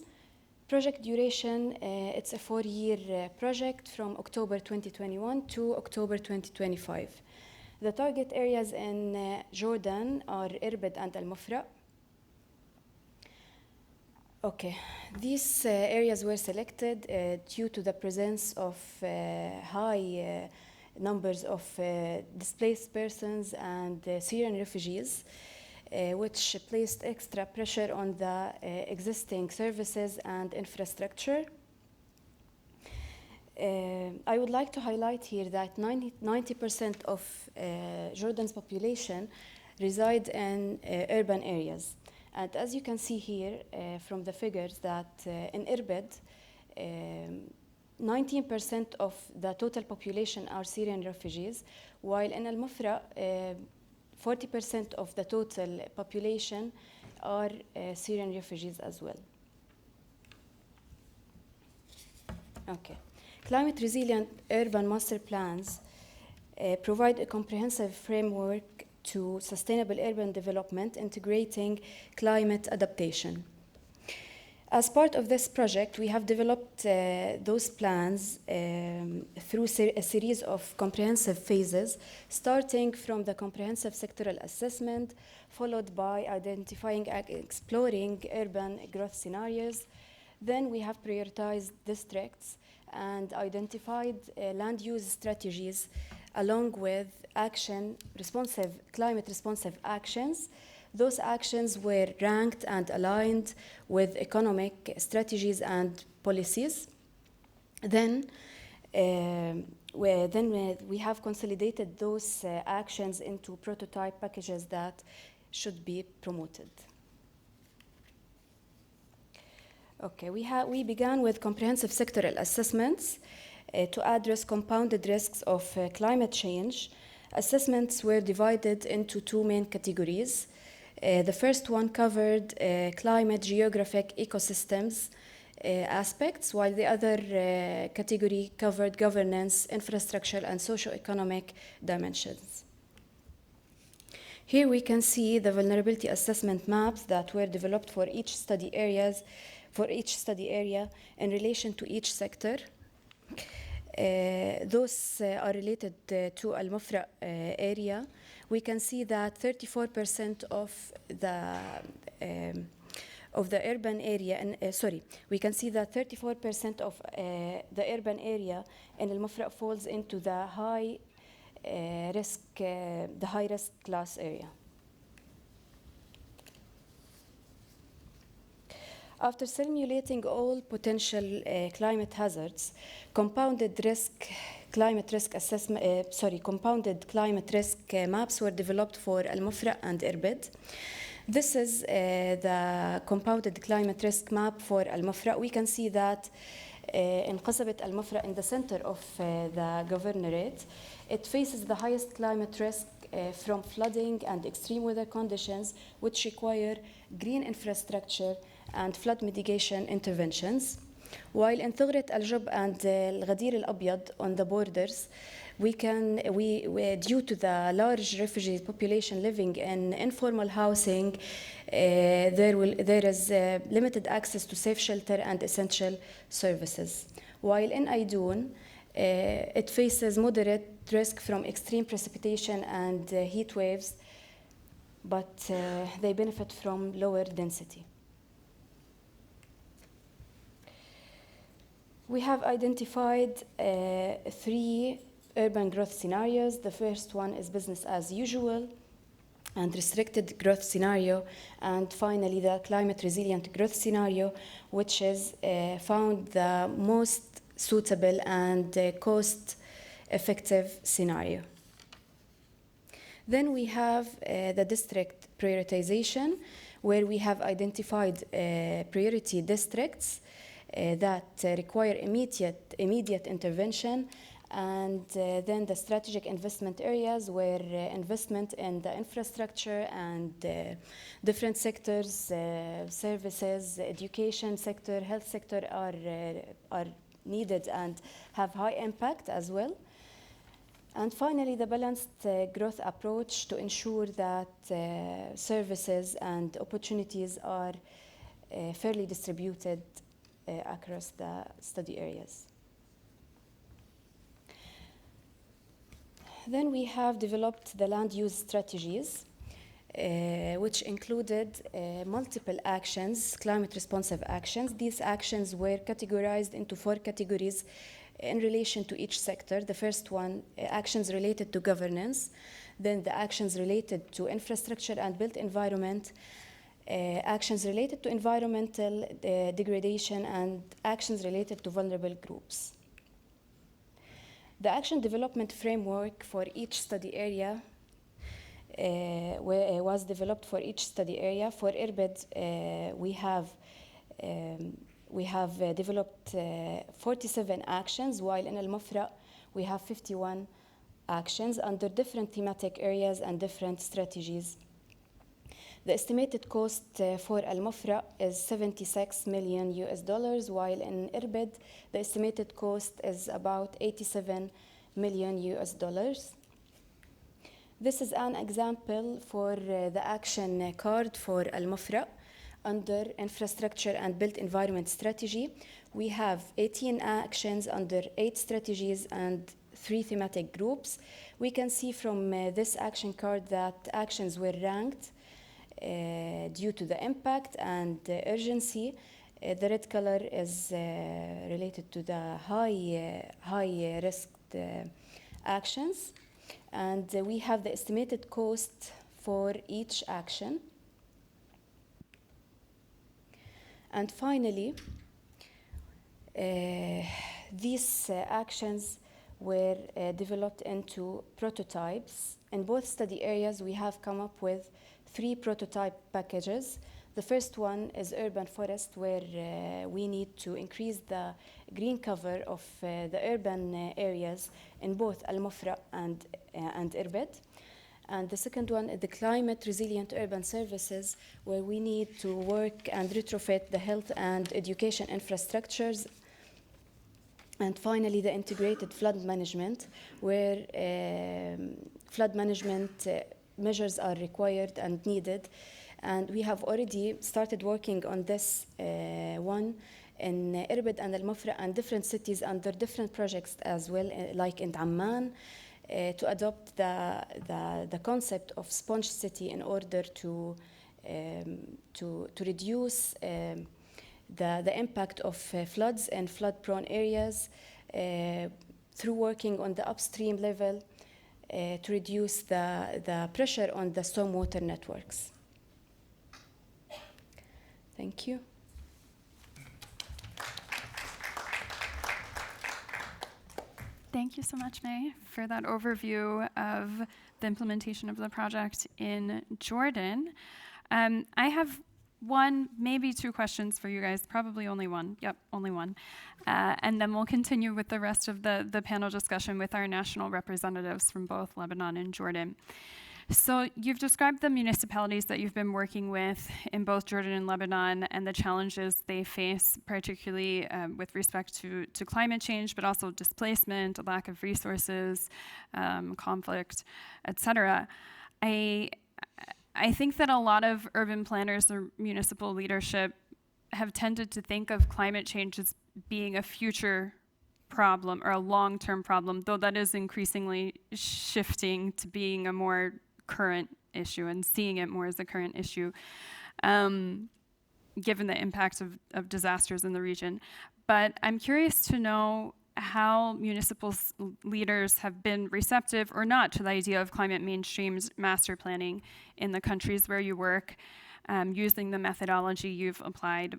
Project duration, it's a 4-year project from October 2021 to October 2025. The target areas in Jordan are Irbid and Al-Mufra. Okay, these areas were selected due to the presence of high numbers of displaced persons and Syrian refugees, which placed extra pressure on the existing services and infrastructure. I would like to highlight here that 90% of Jordan's population reside in urban areas. And as you can see here from the figures that in Irbid, 19% of the total population are Syrian refugees, while in Al-Mufra, 40% of the total population are Syrian refugees as well. Okay. Climate resilient urban master plans provide a comprehensive framework to sustainable urban development, integrating climate adaptation. As part of this project, we have developed those plans through a series of comprehensive phases, starting from the comprehensive sectoral assessment, followed by identifying and exploring urban growth scenarios. Then we have prioritized districts and identified land use strategies along with climate responsive actions. Those actions were ranked and aligned with economic strategies and policies. Then we have consolidated those actions into prototype packages that should be promoted. Okay, we began with comprehensive sectoral assessments to address compounded risks of climate change. Assessments were divided into two main categories. The first one covered climate, geographic, ecosystems aspects, while the other category covered governance, infrastructure, and socio-economic dimensions. Here we can see the vulnerability assessment maps that were developed for each study area in relation to each sector. Those are related to Al-Mufra area. We can see that 34% of the urban area, we can see that 34% of the urban area in Al-Mufra falls into the high risk class area. After simulating all potential climate hazards, compounded climate risk maps were developed for Al-Mufra and Irbid. This is the compounded climate risk map for Al-Mufra. We can see that in Qasabat Al-Mufra, in the center of the governorate, it faces the highest climate risk from flooding and extreme weather conditions, which require green infrastructure and flood mitigation interventions. While in Thugrat Al-Jub and Al-Ghadir Al-Abyad on the borders, due to the large refugee population living in informal housing, there is limited access to safe shelter and essential services. While in Aydun, it faces moderate risk from extreme precipitation and heat waves, but they benefit from lower density. We have identified 3 urban growth scenarios. The first one is business as usual and restricted growth scenario, and finally the climate resilient growth scenario, which is found the most suitable and cost-effective scenario. Then we have the district prioritization, where we have identified priority districts that require immediate intervention, and then the strategic investment areas where investment in the infrastructure and different sectors, services, education sector, health sector are needed and have high impact as well. And finally, the balanced growth approach to ensure that services and opportunities are fairly distributed across the study areas. Then we have developed the land use strategies, which included multiple actions, climate responsive actions. These actions were categorized into 4 categories in relation to each sector. The first one, actions related to governance, then the actions related to infrastructure and built environment, actions related to environmental degradation, and actions related to vulnerable groups. The action development framework for each study area was developed for each study area. For Irbid, we have We have developed 47 actions, while in Al-Mafra we have 51 actions under different thematic areas and different strategies. The estimated cost for Al-Mafra is 76 million US dollars, while in Irbid the estimated cost is about 87 million US dollars. This is an example for the action card for Al-Mafra. Under infrastructure and built environment strategy, we have 18 actions under 8 strategies and 3 thematic groups. We can see from this action card that actions were ranked due to the impact and urgency. The red color is related to the high risk actions. And we have the estimated cost for each action. And finally, these actions were developed into prototypes. In both study areas, we have come up with 3 prototype packages. The first one is urban forest, where we need to increase the green cover of the urban areas in both Al-Mafra and Irbid. And the second one is the climate resilient urban services, where we need to work and retrofit the health and education infrastructures. And finally, the integrated flood management, where flood management measures are required and needed. And we have already started working on this one in Irbid and Al-Mafra and different cities under different projects as well, like in Amman, to adopt the concept of sponge city in order to reduce the impact of floods and flood-prone areas through working on the upstream level to reduce the pressure on the stormwater networks. Thank you. Thank you so much, May, for that overview of the implementation of the project in Jordan. I have one, maybe 2 questions for you guys, probably only one. Yep, only one. And then we'll continue with the rest of the panel discussion with our national representatives from both Lebanon and Jordan. So you've described the municipalities that you've been working with in both Jordan and Lebanon and the challenges they face, particularly with respect to climate change, but also displacement, a lack of resources, conflict, etc. I think that a lot of urban planners or municipal leadership have tended to think of climate change as being a future problem or a long-term problem, though that is increasingly shifting to being a more current issue and seeing it more as a current issue, given the impact of disasters in the region. But I'm curious to know how municipal leaders have been receptive or not to the idea of climate mainstreamed master planning in the countries where you work, using the methodology you've applied,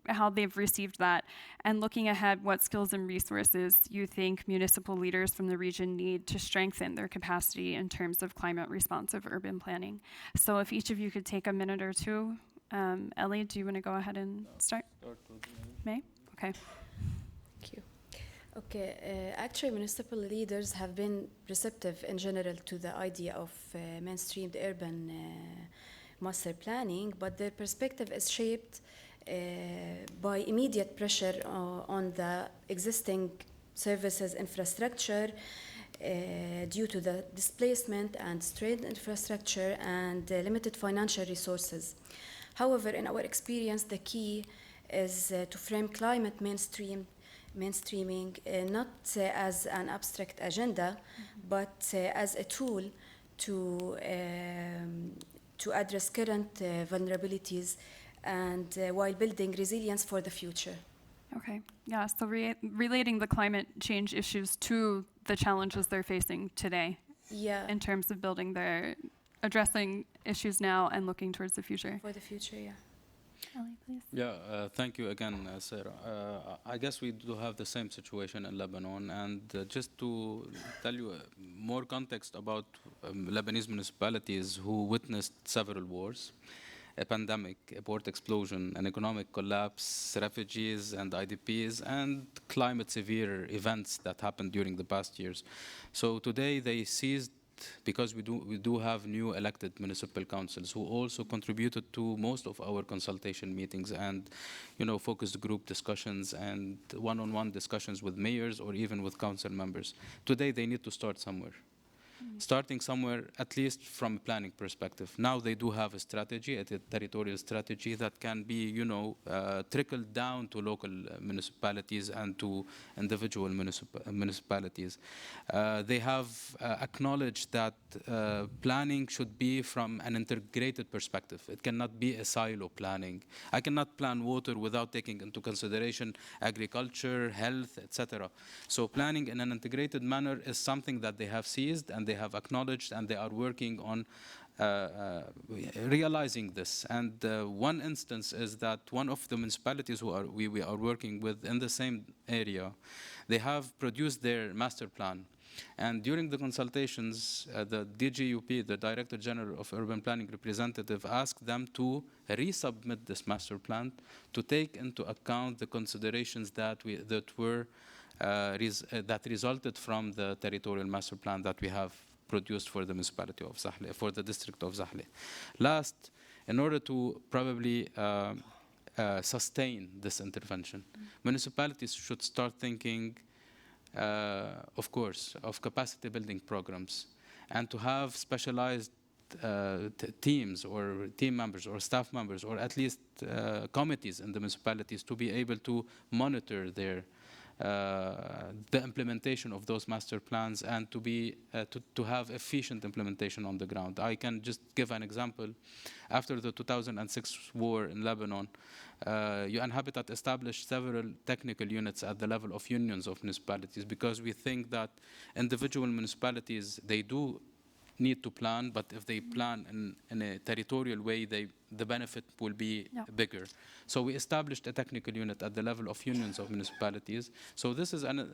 how they've received that, and looking ahead, what skills and resources you think municipal leaders from the region need to strengthen their capacity in terms of climate responsive urban planning. So if each of you could take a minute or 2. Ellie, do you want to go ahead and start? May? Okay. Thank you. Okay, actually municipal leaders have been receptive in general to the idea of mainstreamed urban master planning, but their perspective is shaped by immediate pressure on the existing services infrastructure due to the displacement and strained infrastructure and limited financial resources. However, in our experience, the key is to frame climate mainstreaming not as an abstract agenda, but as a tool to address current vulnerabilities and while building resilience for the future. Okay, yeah, so relating the climate change issues to the challenges they're facing today. Yeah. In terms of addressing issues now and looking towards the future. For the future, yeah. Ellie, please. Yeah, thank you again, Sarah. I guess we do have the same situation in Lebanon, and just to tell you more context about Lebanese municipalities who witnessed several wars. a pandemic, a port explosion, an economic collapse, refugees and IDPs, and climate severe events that happened during the past years. So today they seized, because we do have new elected municipal councils who also contributed to most of our consultation meetings and, you know, focused group discussions and one-on-one discussions with mayors or even with council members. Today they need to start somewhere. Starting somewhere, at least from a planning perspective. Now they do have a strategy, a territorial strategy that can be, you know, trickled down to local municipalities and to individual municipalities. They have acknowledged that planning should be from an integrated perspective. It cannot be a silo planning. I cannot plan water without taking into consideration agriculture, health, etc. So planning in an integrated manner is something that they have seized and they have acknowledged, and they are working on realizing this. And one instance is that one of the municipalities we are working with in the same area, they have produced their master plan. And during the consultations, the DGUP, the Director General of Urban Planning representative, asked them to resubmit this master plan to take into account the considerations that resulted from the territorial master plan that we have produced for the municipality of Zahle, for the district of Zahle. Last, in order to probably sustain this intervention, municipalities should start thinking, of course, of capacity building programs, and to have specialized teams or team members or staff members or at least committees in the municipalities to be able to monitor the implementation of those master plans and to have efficient implementation on the ground. I can just give an example. After the 2006 war in Lebanon, UN Habitat established several technical units at the level of unions of municipalities, because we think that individual municipalities, they do need to plan, but if they plan in a territorial way, the benefit will be bigger. So we established a technical unit at the level of unions of municipalities. So this is an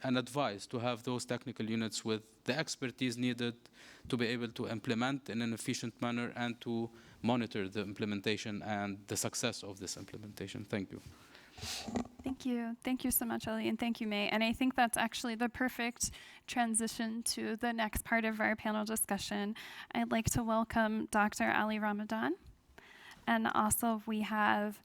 advice to have those technical units with the expertise needed to be able to implement in an efficient manner and to monitor the implementation and the success of this implementation. Thank you. Thank you. Thank you so much, Ali, and thank you, May. And I think that's actually the perfect transition to the next part of our panel discussion. I'd like to welcome Dr. Ali Ramadan. And also we have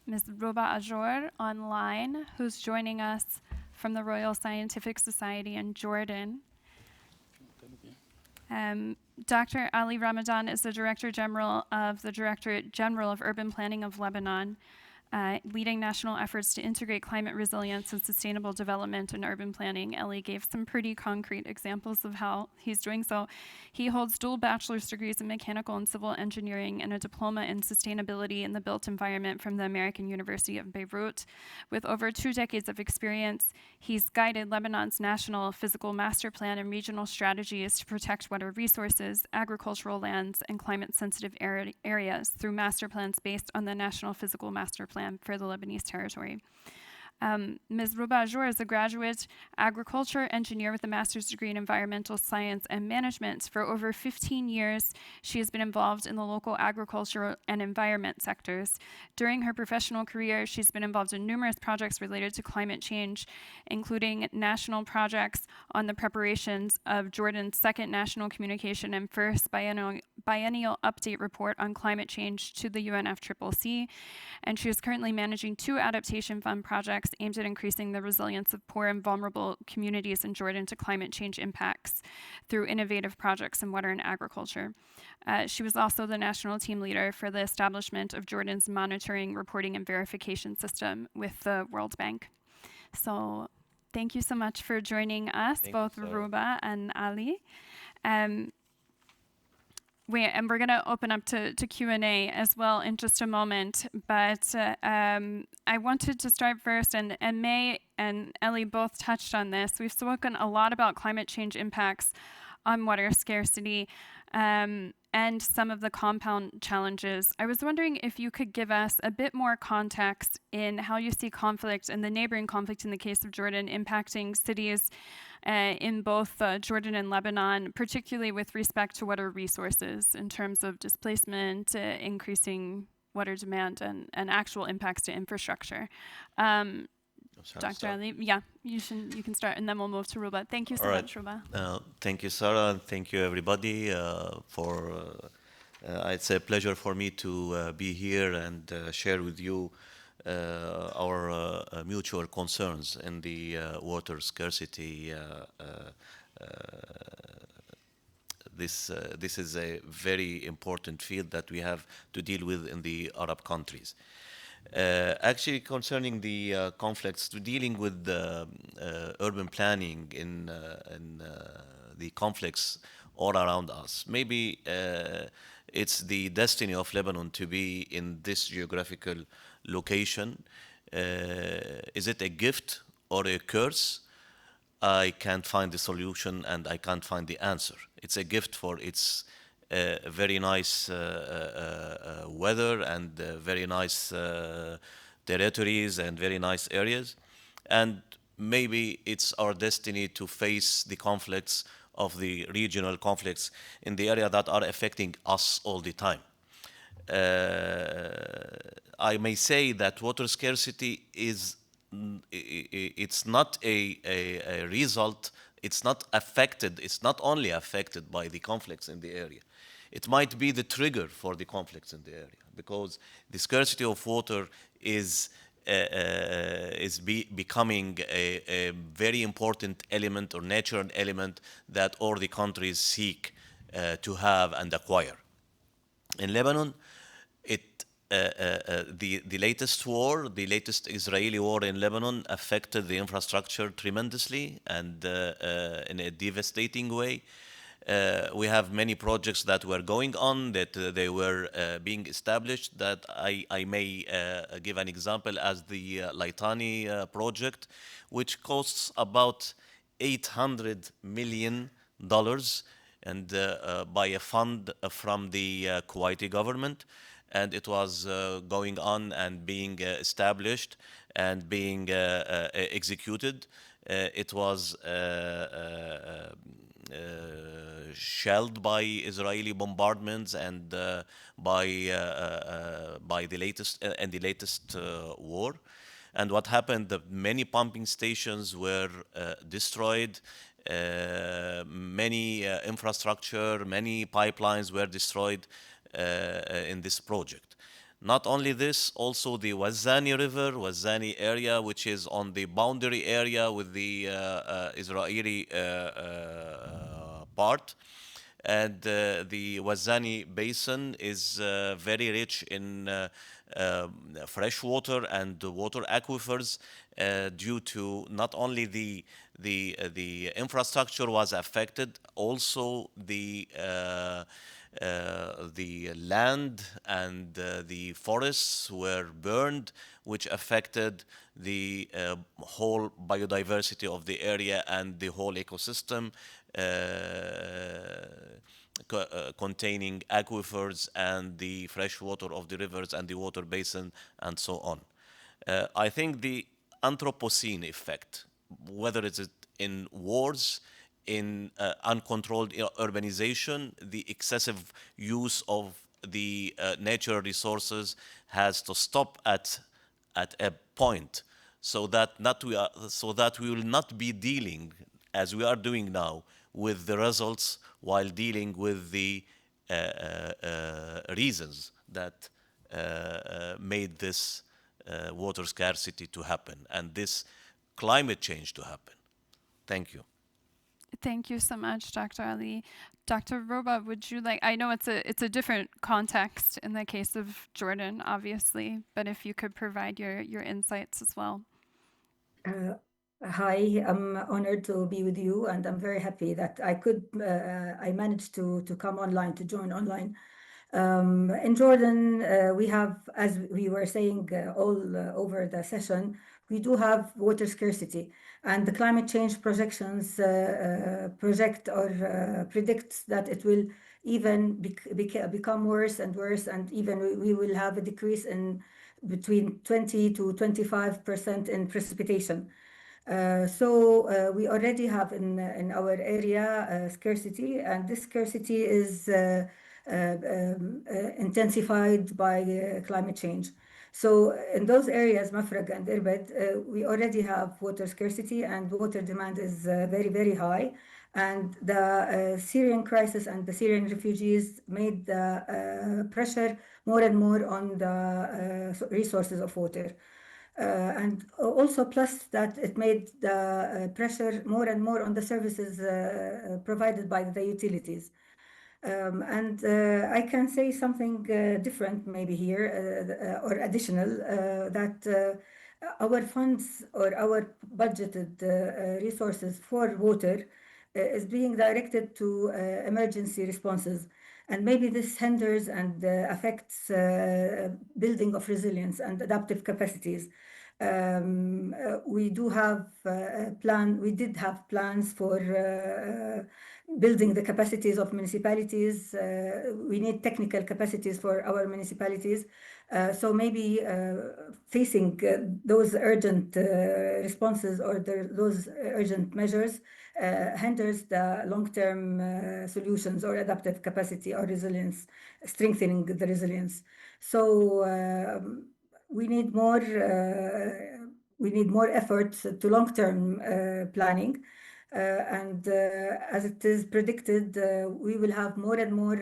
Ms. Ruba Ajour online, who's joining us from the Royal Scientific Society in Jordan. Dr. Ali Ramadan is the Director General of the Directorate General of Urban Planning of Lebanon, leading national efforts to integrate climate resilience and sustainable development in urban planning. Ellie gave some pretty concrete examples of how he's doing so. He holds dual bachelor's degrees in mechanical and civil engineering and a diploma in sustainability in the built environment from the American University of Beirut. With over 2 decades of experience, he's guided Lebanon's national physical master plan and regional strategies to protect water resources, agricultural lands, and climate-sensitive areas through master plans based on the National Physical Master Plan for the Lebanese territory. Ms. Ruba Ajour is a graduate agriculture engineer with a master's degree in environmental science and management. For over 15 years, she has been involved in the local agriculture and environment sectors. During her professional career, she's been involved in numerous projects related to climate change, including national projects on the preparations of Jordan's second national communication and first biennial update report on climate change to the UNFCCC. And she is currently managing 2 adaptation fund projects aimed at increasing the resilience of poor and vulnerable communities in Jordan to climate change impacts through innovative projects in water and agriculture. She was also the national team leader for the establishment of Jordan's monitoring, reporting, and verification system with the World Bank. So thank you so much for joining us, both Ruba and Ali. And we're going to open up to Q&A as well in just a moment. But I wanted to start first, and May and Ellie both touched on this. We've spoken a lot about climate change impacts on water scarcity. And and some of the compound challenges. I was wondering if you could give us a bit more context in how you see conflict and the neighboring conflict in the case of Jordan impacting cities in both Jordan and Lebanon, particularly with respect to water resources in terms of displacement, increasing water demand, and actual impacts to infrastructure. Dr. Ali, yeah, you can start, and then we'll move to Ruba. Thank you so much, Ruba. Thank you, Sarah, and thank you, everybody, for. It's a pleasure for me to be here and share with you our mutual concerns in the water scarcity. This is a very important field that we have to deal with in the Arab countries. Actually, concerning the conflicts, dealing with the urban planning in the conflicts all around us, maybe it's the destiny of Lebanon to be in this geographical location. Is it a gift or a curse? I can't find the solution and I can't find the answer. It's a gift for its very nice weather and very nice territories and very nice areas. And maybe it's our destiny to face the conflicts of the regional conflicts in the area that are affecting us all the time. I may say that water scarcity is it's not a result, it's not affected, it's not only affected by the conflicts in the area. It might be the trigger for the conflicts in the area because the scarcity of water is becoming a very important element or natural element that all the countries seek to have and acquire. In Lebanon, the latest war, the latest Israeli war in Lebanon affected the infrastructure tremendously and in a devastating way. We have many projects that were going on, that they were being established, that I may give an example as the Laitani project, which costs about $800 million and by a fund from the Kuwaiti government. And it was going on and being established and being executed. It was shelled by Israeli bombardments and by the latest war. And what happened? The many pumping stations were destroyed. Many infrastructure, many pipelines were destroyed in this project. Not only this, also the Wazani River, Wazani area, which is on the boundary area with the Israeli part. And the Wazani Basin is very rich in fresh water and water aquifers due to not only the infrastructure was affected, also the land and the forests were burned, which affected the whole biodiversity of the area and the whole ecosystem containing aquifers and the fresh water of the rivers and the water basin and so on. I think the Anthropocene effect, whether it's in wars, in uncontrolled urbanization, the excessive use of the natural resources has to stop at a point, so that we will not be dealing as we are doing now with the results while dealing with the reasons that made this water scarcity to happen and this climate change to happen. Thank you. Thank you so much, Dr. Ali. Dr. Roba, would you like, I know it's a different context in the case of Jordan, obviously, but if you could provide your insights as well. Hi, I'm honored to be with you, and I'm very happy that I managed to come online, to join online. In Jordan, we have, as we were saying all over the session, we do have water scarcity, and the climate change projections project or predicts that it will even become worse and worse, and even we will have a decrease in between 20 to 25% in precipitation. So we already have in our area scarcity, and this scarcity is intensified by climate change. So in those areas, Mafraq and Irbid, we already have water scarcity, and water demand is very, very high. And the Syrian crisis and the Syrian refugees made the pressure more and more on the resources of water. And also plus that it made the pressure more and more on the services provided by the utilities. And I can say something different maybe here or additional that our funds or our budgeted resources for water is being directed to emergency responses. And maybe this hinders and affects building of resilience and adaptive capacities. We do have we did have plans for building the capacities of municipalities. We need technical capacities for our municipalities. So maybe facing those urgent responses or those urgent measures hinders the long-term solutions or adaptive capacity or resilience, strengthening the resilience. So we need more effort to long-term planning. And as it is predicted, we will have more and more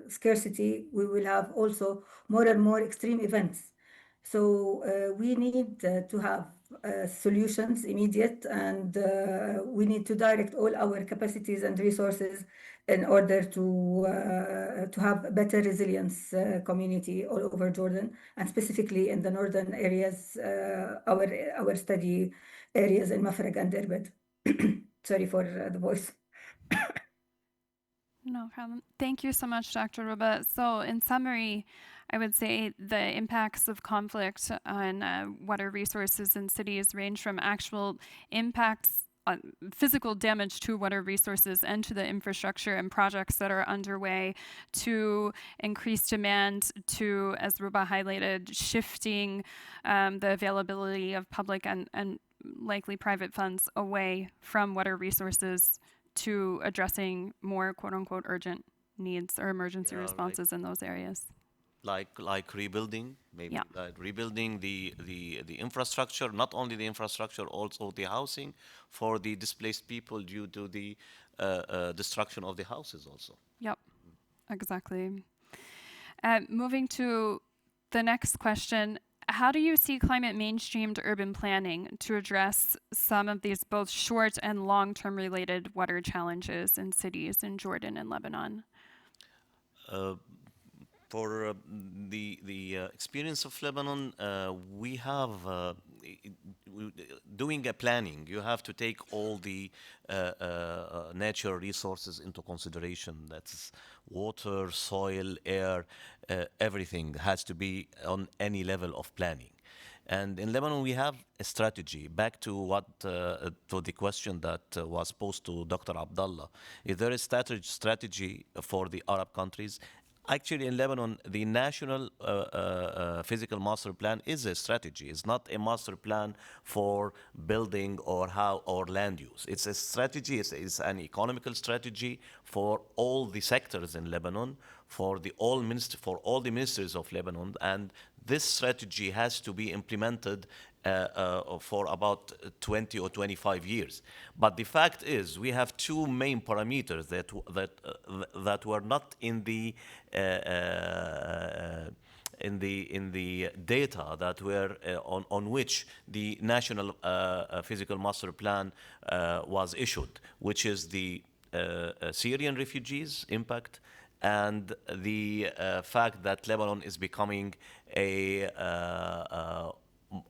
scarcity. We will have also more and more extreme events. So we need to have solutions immediate, and we need to direct all our capacities and resources in order to have a better resilience community all over Jordan, and specifically in the northern areas, our study areas in Mafraq and Irbid. Sorry for the voice. No problem. Thank you so much, Dr. Ruba. So in summary, I would say the impacts of conflict on water resources in cities range from actual impacts on physical damage to water resources and to the infrastructure and projects that are underway, to increased demand, to, as Ruba highlighted, shifting the availability of public and likely private funds away from water resources to addressing more quote-unquote urgent needs or emergency responses in those areas. Like rebuilding, maybe rebuilding the infrastructure, not only the infrastructure, also the housing for the displaced people due to the destruction of the houses also. Yep, exactly. Moving to the next question, how do you see climate mainstreamed urban planning to address some of these both short and long-term related water challenges in cities in Jordan and Lebanon? For the experience of Lebanon, we have doing a planning. You have to take all the natural resources into consideration. That's water, soil, air, everything has to be on any level of planning. And in Lebanon, we have a strategy. Back to what to the question that was posed to Dr. Abdallah. Is there a strategy for the Arab countries? Actually, in Lebanon, the national physical master plan is a strategy. It's not a master plan for building or land use. It's a strategy. It's an economical strategy for all the sectors in Lebanon, for all the ministries of Lebanon, and this strategy has to be implemented for about 20 or 25 years. But the fact is, we have two main parameters that were not in the data that were on which the national physical master plan was issued, which is the Syrian refugees impact and the fact that Lebanon is becoming a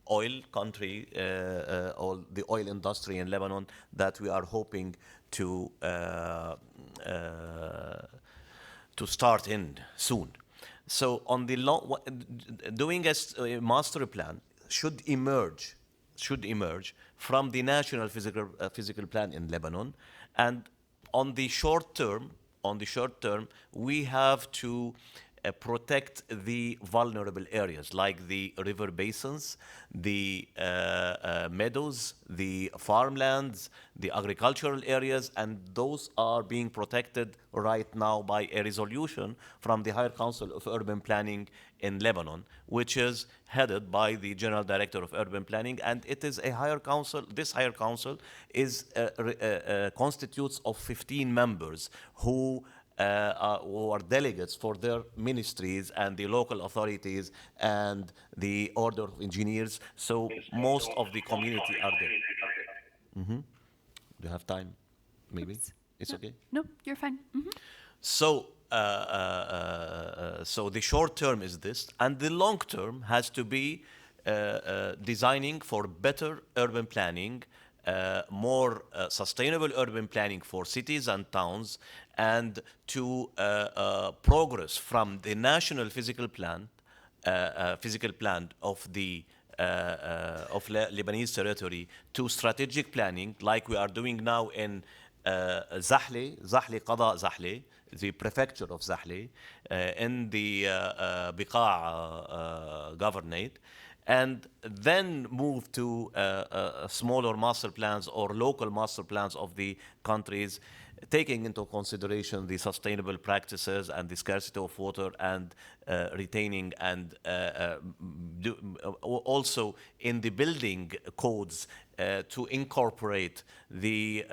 oil country, or the oil industry in Lebanon that we are hoping to start in soon. So on the doing a master plan should emerge from the national physical plan in Lebanon, and on the short term, on the short term, we have to protect the vulnerable areas like the river basins, the meadows, the farmlands, the agricultural areas, and those are being protected right now by a resolution from the Higher Council of Urban Planning in Lebanon, which is headed by the General Director of Urban Planning, and it is a higher council. This higher council is constitutes of 15 members who are delegates for their ministries and the local authorities and the order of engineers. So most of the community are there. Do you have time? Maybe it's okay. No, you're fine. So, so the short term is this, and the long term has to be designing for better urban planning, more sustainable urban planning for cities and towns, and to progress from the national physical plan of the Lebanese territory to strategic planning, like we are doing now in Zahle, Qada Zahle, the prefecture of Zahle, in the Biqa governorate, and then move to smaller master plans or local master plans of the countries, taking into consideration the sustainable practices and the scarcity of water and retaining and also in the building codes to incorporate the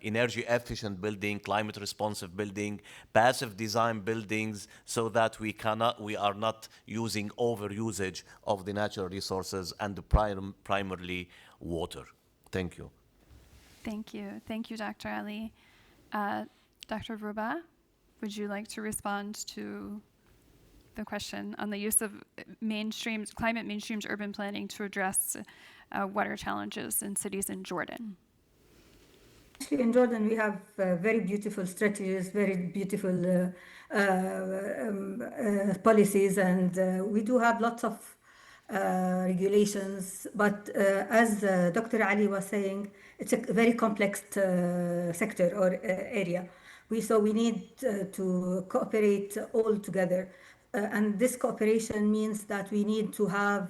energy efficient building, climate responsive building, passive design buildings, so that we are not using overusage of the natural resources and primarily water. Thank you. Thank you. Thank you, Dr. Ali. Dr. Ruba, would you like to respond to the question on the use of climate mainstreamed urban planning to address water challenges in cities in Jordan? Actually, in Jordan, we have very beautiful strategies, very beautiful policies, and we do have lots of regulations. But as Dr. Ali was saying, it's a very complex sector or area. So we need to cooperate all together. And this cooperation means that we need to have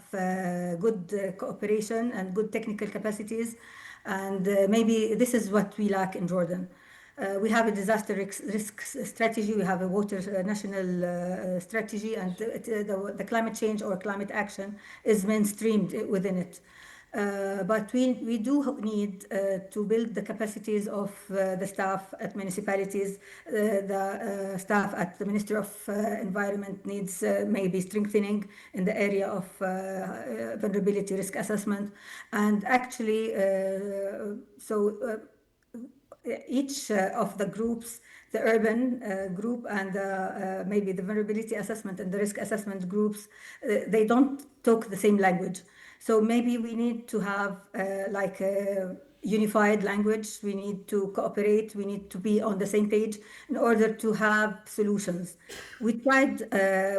good cooperation and good technical capacities. And maybe this is what we lack in Jordan. We have a disaster risk strategy, we have a water national strategy, and the climate change or climate action is mainstreamed within it. But we do need to build the capacities of the staff at municipalities. The staff at the Ministry of Environment needs maybe strengthening in the area of vulnerability risk assessment. And actually, each of the groups, the urban group and maybe the vulnerability assessment and the risk assessment groups, they don't talk the same language. So maybe we need to have like a unified language. We need to cooperate. We need to be on the same page in order to have solutions. We tried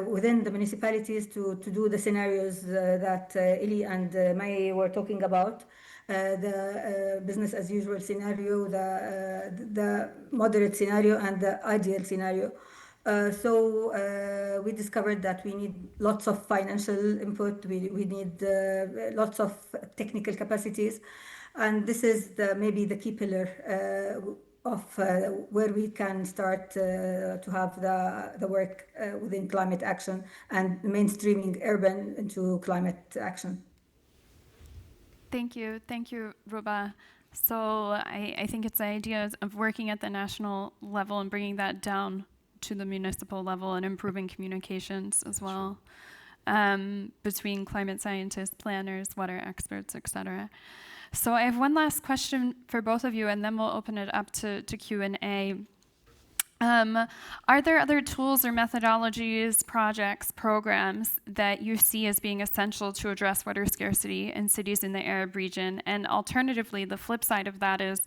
within the municipalities to do the scenarios that Ili and May were talking about. The business as usual scenario, the moderate scenario, and the ideal scenario. We discovered that we need lots of financial input, we need lots of technical capacities, and this is maybe the key pillar of where we can start to have the work within climate action and mainstreaming urban into climate action. Thank you, Ruba. So I think it's the idea of working at the national level and bringing that down to the municipal level and improving communications as well between climate scientists, planners, water experts, etc. So I have one last question for both of you, and then we'll open it up to Q&A. Are there other tools or methodologies, projects, programs that you see as being essential to address water scarcity in cities in the Arab region? And alternatively, the flip side of that is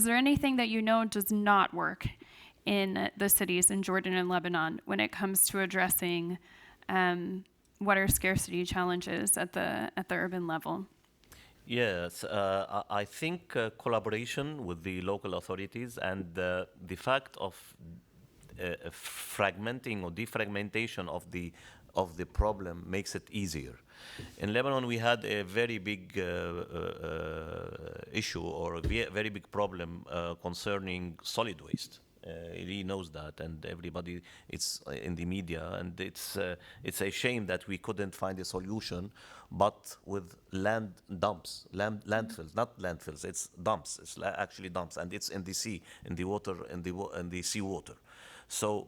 there anything that you know does not work in the cities in Jordan and Lebanon when it comes to addressing water scarcity challenges at the urban level? Yes, I think collaboration with the local authorities and the fact of fragmenting or defragmentation of the problem makes it easier. In Lebanon, we had a very big issue or a very big problem concerning solid waste. He knows that, and everybody, it's in the media, and it's a shame that we couldn't find a solution, but with landfills, not landfills, it's dumps. It's actually dumps, and it's in the sea, in the water, in the seawater. So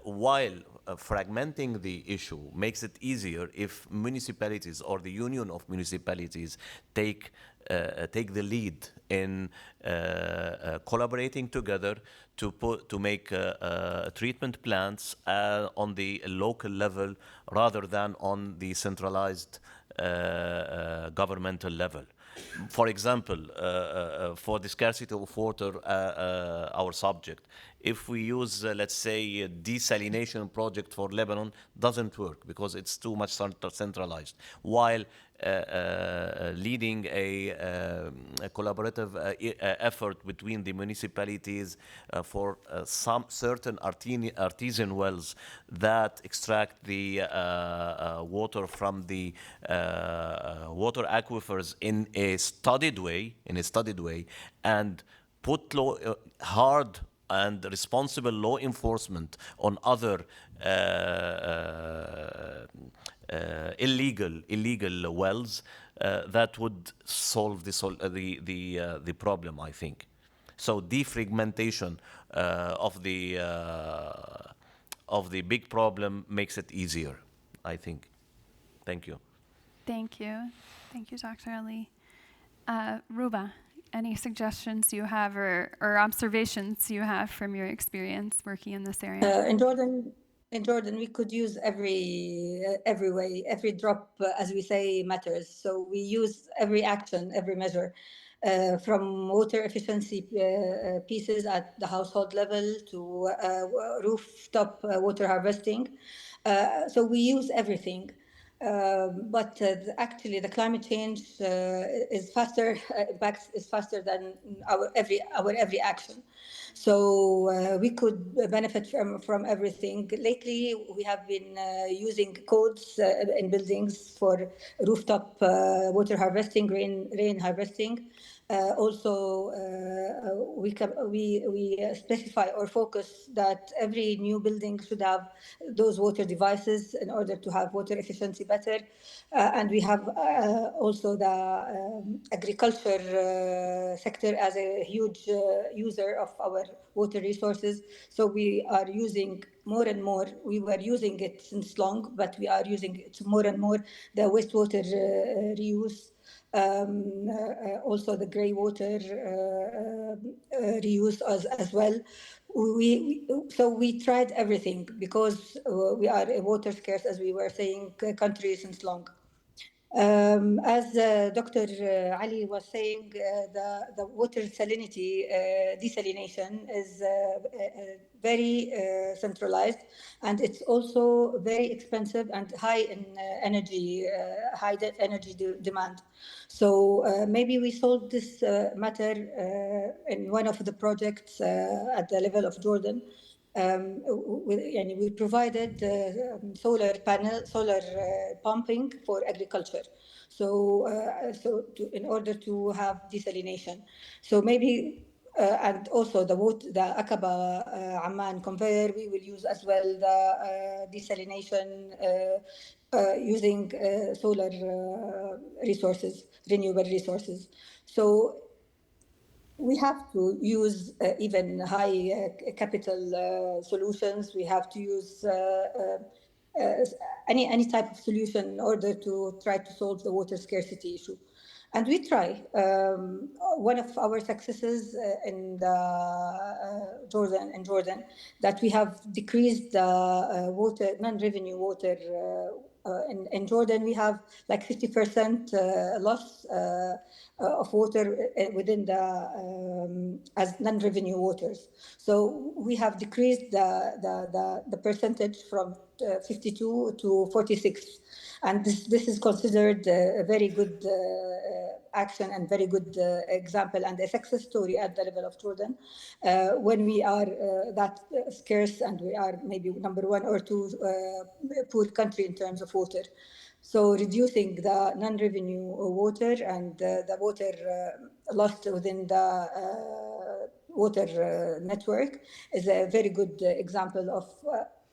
while fragmenting the issue makes it easier if municipalities or the union of municipalities take the lead in collaborating together to make treatment plants on the local level rather than on the centralized governmental level. For example, for the scarcity of water, our subject, if we use, let's say, a desalination project for Lebanon, doesn't work because it's too much centralized. While leading a collaborative effort between the municipalities for some certain artesian wells that extract the water from the water aquifers in a studied way, and put hard and responsible law enforcement on other illegal wells, that would solve the problem, I think. So defragmentation of the big problem makes it easier, I think. Thank you. Thank you. Thank you, Dr. Ali. Ruba, any suggestions you have or observations you have from your experience working in this area? In Jordan, we could use every way, every drop, as we say, matters. So we use every action, every measure, from water efficiency pieces at the household level to rooftop water harvesting. So we use everything. But actually, the climate change is faster. Impacts is faster than our every action. So we could benefit from everything. Lately, we have been using codes in buildings for rooftop water harvesting, rain harvesting. Also, we specify or focus that every new building should have those water devices in order to have water efficiency better. And we have also the agriculture sector as a huge user of our water resources. So we are using more and more. We were using it since long, but we are using it more and more, the wastewater reuse. Also the grey water reuse as well. So we tried everything because we are a water scarce, as we were saying, country since long. As Dr. Ali was saying, the water salinity desalination is very centralized, and it's also very expensive and high in energy, demand. So maybe we solved this matter in one of the projects at the level of Jordan. We provided solar pumping for agriculture. So, in order to have desalination. So maybe, and also the Aqaba Amman conveyor, we will use as well the desalination using solar resources, renewable resources. So we have to use even high capital solutions. We have to use any type of solution in order to try to solve the water scarcity issue. And we try. One of our successes in Jordan, that we have decreased the non-revenue water. In Jordan, we have like 50% loss of water within the as non-revenue waters. So we have decreased the percentage from 52 to 46, and this is considered a very good action and very good example and a success story at the level of Jordan. When we are that scarce and we are maybe number 1 or 2 poor country in terms of water. So reducing the non-revenue water and the water lost within the water network is a very good example of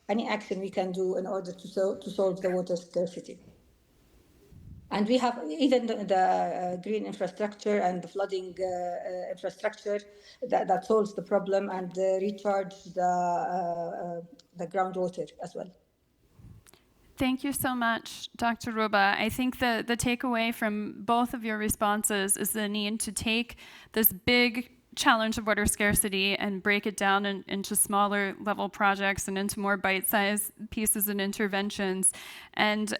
any action we can do in order to solve the water scarcity. And we have even the green infrastructure and the flooding infrastructure that solves the problem and recharge the groundwater as well. Thank you so much, Dr. Ruba. I think the takeaway from both of your responses is the need to take this big challenge of water scarcity and break it down into smaller level projects and into more bite-sized pieces and interventions, and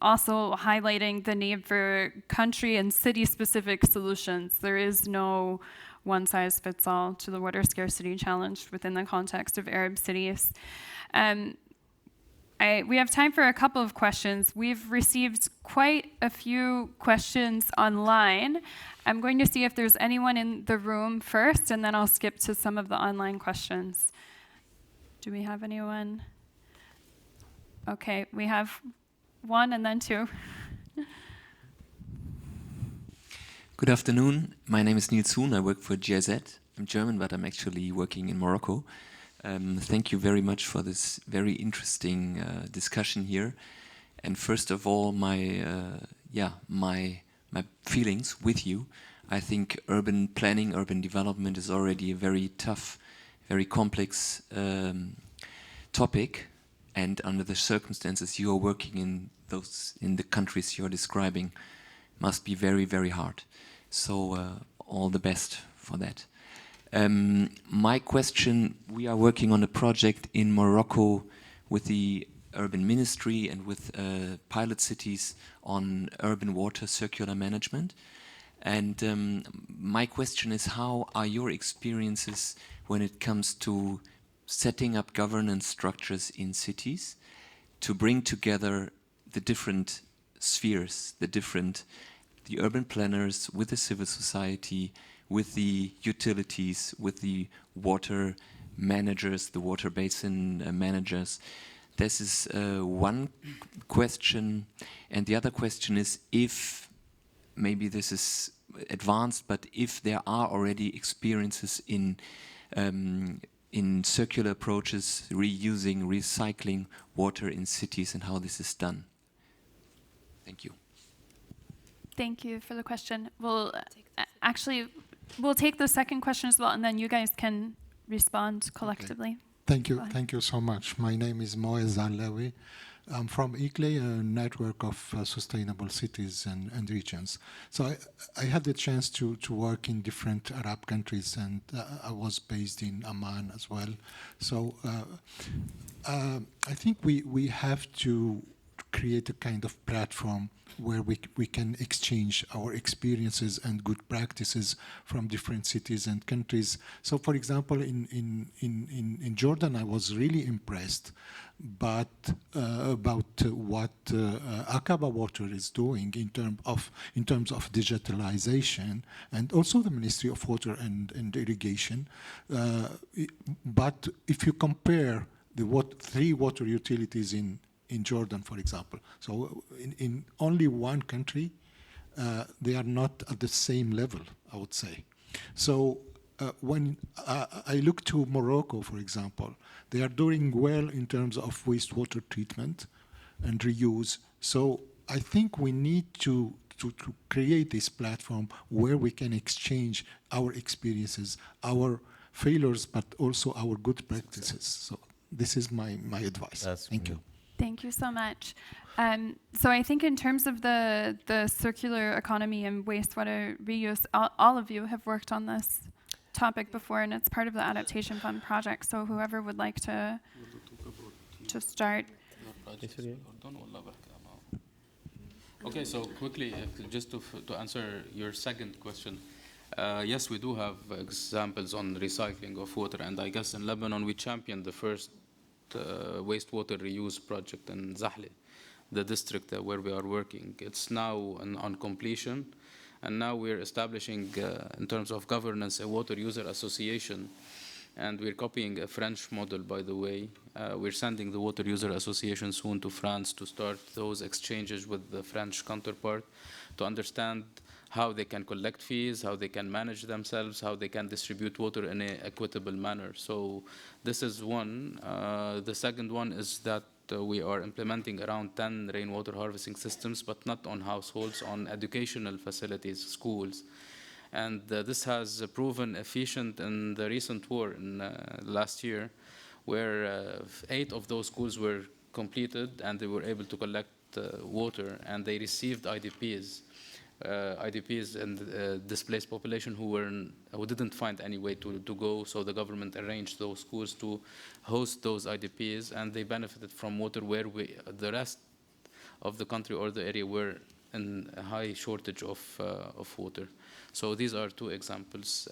also highlighting the need for country and city-specific solutions. There is no one-size-fits-all to the water scarcity challenge within the context of Arab cities. We have time for a couple of questions. We've received quite a few questions online. I'm going to see if there's anyone in the room first, and then I'll skip to some of the online questions. Do we have anyone? Okay, we have one and then two. Good afternoon. My name is Nils Huhn. I work for GIZ. I'm German, but I'm actually working in Morocco. Thank you very much for this very interesting discussion here. And first of all, my feelings with you. I think urban planning, urban development is already a very tough, very complex topic. And under the circumstances you are working in the countries you're describing, must be very, very hard. So all the best for that. My question, we are working on a project in Morocco with the urban ministry and with pilot cities on urban water circular management. And my question is, how are your experiences when it comes to setting up governance structures in cities to bring together the different spheres, the urban planners with the civil society, with the utilities, with the water managers, the water basin managers? This is one question. And the other question is, if, maybe this is advanced, but if there are already experiences in circular approaches, reusing, recycling water in cities, and how this is done. Thank you. Thank you for the question. We'll take the second question as well, and then you guys can respond collectively. Okay. Thank you so much. My name is Moez Alawi. I'm from ICLE, a network of sustainable cities and regions. So I had the chance to work in different Arab countries, and I was based in Amman as well. So I think we have to create a kind of platform where we can exchange our experiences and good practices from different cities and countries. So, for example, in Jordan, I was really impressed about what Aqaba Water is doing in terms of digitalization, and also the Ministry of Water and Irrigation. But if you compare the three water utilities in Jordan, for example. So in only one country, they are not at the same level, I would say. So when I look to Morocco, for example, they are doing well in terms of wastewater treatment and reuse. So I think we need to create this platform where we can exchange our experiences, our failures, but also our good practices. So this is my advice. Thank you. Thank you so much. So I think in terms of the circular economy and wastewater reuse, all of you have worked on this topic before, and it's part of the Adaptation Fund project. So whoever would like to start. Okay, so quickly, just to answer your second question. Yes, we do have examples on recycling of water, and I guess in Lebanon we championed the first wastewater reuse project in Zahle, the district where we are working. It's now on completion, And now we're establishing, in terms of governance, a water user association. And we're copying a French model, by the way. We're sending the Water User Association soon to France to start those exchanges with the French counterpart to understand how they can collect fees, how they can manage themselves, how they can distribute water in an equitable manner. So this is one. The second one is that we are implementing around 10 rainwater harvesting systems, but not on households, on educational facilities, schools. And this has proven efficient in the recent war in last year, where 8 of those schools were completed and they were able to collect water, and they received IDPs. IDPs and displaced population who didn't find any way to go, so the government arranged those schools to host those IDPs, and they benefited from water where the rest of the country or the area were in a high shortage of water. So these are 2 examples.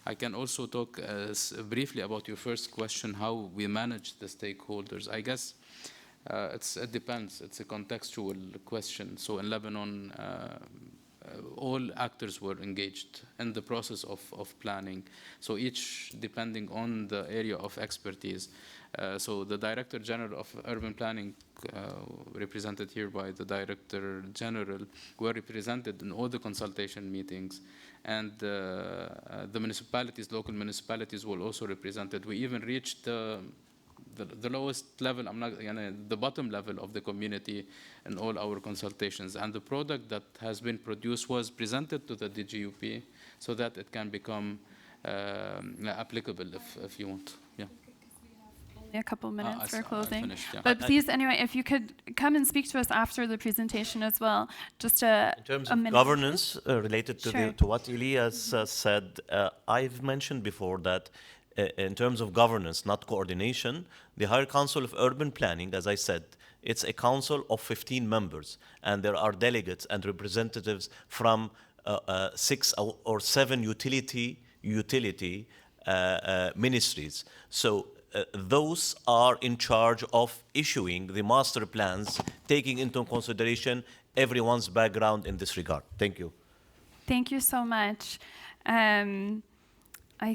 I can also talk briefly about your first question, how we manage the stakeholders. I guess it depends. It's a contextual question. So in Lebanon, all actors were engaged in the process of planning. So each depending on the area of expertise. So the Director General of Urban Planning, represented here by the Director General, were represented in all the consultation meetings. And the municipalities, local municipalities, were also represented. We even reached the lowest level, the bottom level of the community in all our consultations. And the product that has been produced was presented to the DGUP so that it can become applicable if you want. Yeah. A couple minutes for closing. Finished, yeah. But please, anyway, if you could come and speak to us after the presentation as well, just in terms of governance related to, sure. to what Elias said, I've mentioned before that in terms of governance, not coordination, the Higher Council of Urban Planning, as I said, it's a council of 15 members, and there are delegates and representatives from 6 or 7 utility ministries. So those are in charge of issuing the master plans, taking into consideration everyone's background in this regard. Thank you. Thank you so much. I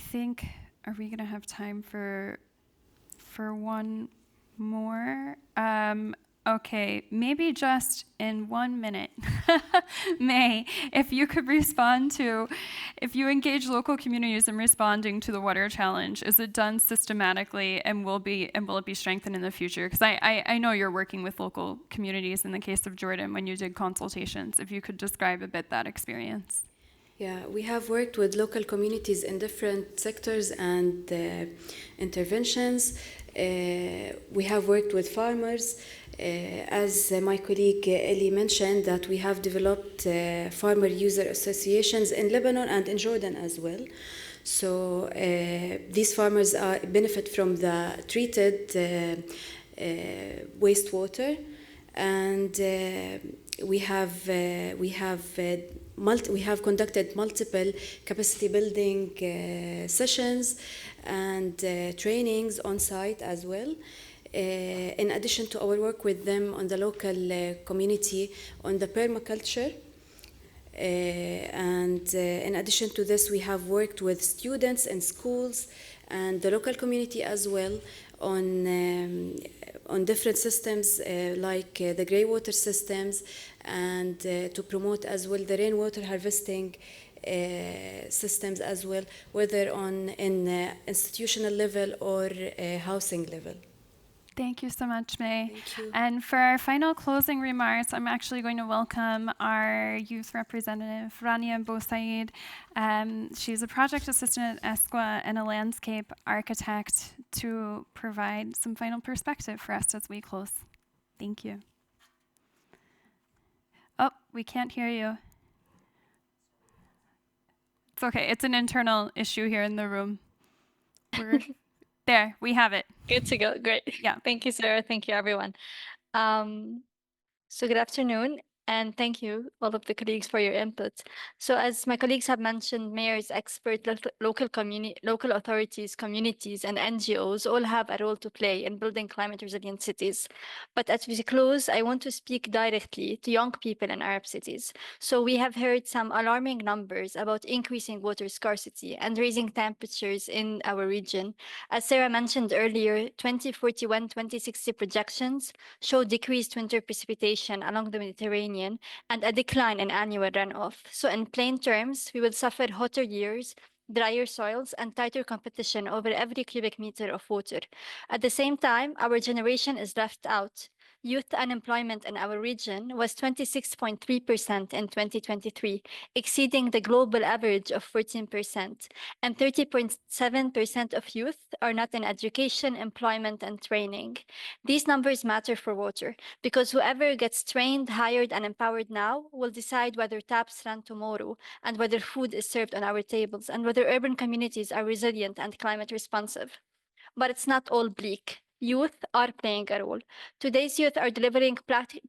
think, are we going to have time for one more? Okay, maybe just in 1 minute, May, if you could respond to, if you engage local communities in responding to the water challenge, is it done systematically and will it be strengthened in the future? Because I know you're working with local communities in the case of Jordan when you did consultations. If you could describe a bit that experience. Yeah, we have worked with local communities in different sectors and interventions. We have worked with farmers. As my colleague Eli mentioned, that we have developed farmer user associations in Lebanon and in Jordan as well. So these farmers benefit from the treated wastewater, and we have conducted multiple capacity building sessions and trainings on site as well. In addition to our work with them on the local community on the permaculture. And in addition to this, we have worked with students in schools and the local community as well on different systems like the grey water systems, and to promote as well the rainwater harvesting systems as well, whether in institutional level or housing level. Thank you so much, May. Thank you. And for our final closing remarks, I'm actually going to welcome our youth representative, Rania Bousaid. She's a project assistant at ESQA and a landscape architect, to provide some final perspective for us as we close. Thank you. Oh, we can't hear you. It's okay. It's an internal issue here in the room. There, we have it. Good to go. Great. Yeah. Thank you, Sarah. Thank you, everyone. So good afternoon. And thank you, all of the colleagues, for your input. So as my colleagues have mentioned, mayors, experts, local authorities, communities, and NGOs all have a role to play in building climate resilient cities. But as we close, I want to speak directly to young people in Arab cities. So we have heard some alarming numbers about increasing water scarcity and raising temperatures in our region. As Sarah mentioned earlier, 2041-2060 projections show decreased winter precipitation along the Mediterranean and a decline in annual runoff. So in plain terms, we will suffer hotter years, drier soils, and tighter competition over every cubic meter of water. At the same time, our generation is left out. Youth unemployment in our region was 26.3% in 2023, exceeding the global average of 14%. And 30.7% of youth are not in education, employment, and training. These numbers matter for water because whoever gets trained, hired, and empowered now will decide whether taps run tomorrow and whether food is served on our tables and whether urban communities are resilient and climate responsive. But it's not all bleak. Youth are playing a role. Today's youth are delivering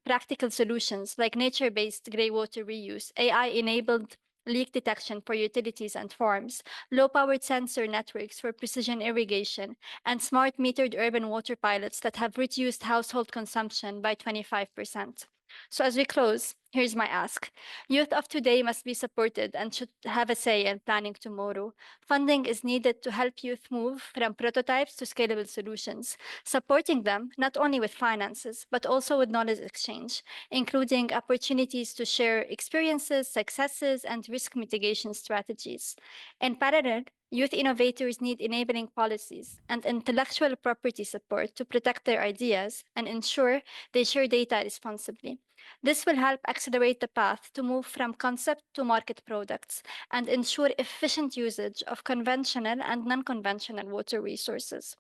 practical solutions like nature-based grey water reuse, AI-enabled leak detection for utilities and farms, low-powered sensor networks for precision irrigation, and smart metered urban water pilots that have reduced household consumption by 25%. So as we close, here's my ask. Youth of today must be supported and should have a say in planning tomorrow. Funding is needed to help youth move from prototypes to scalable solutions, supporting them not only with finances, but also with knowledge exchange, including opportunities to share experiences, successes, and risk mitigation strategies. In parallel, youth innovators need enabling policies and intellectual property support to protect their ideas and ensure they share data responsibly. This will help accelerate the path to move from concept to market products and ensure efficient usage of conventional and non-conventional water resources.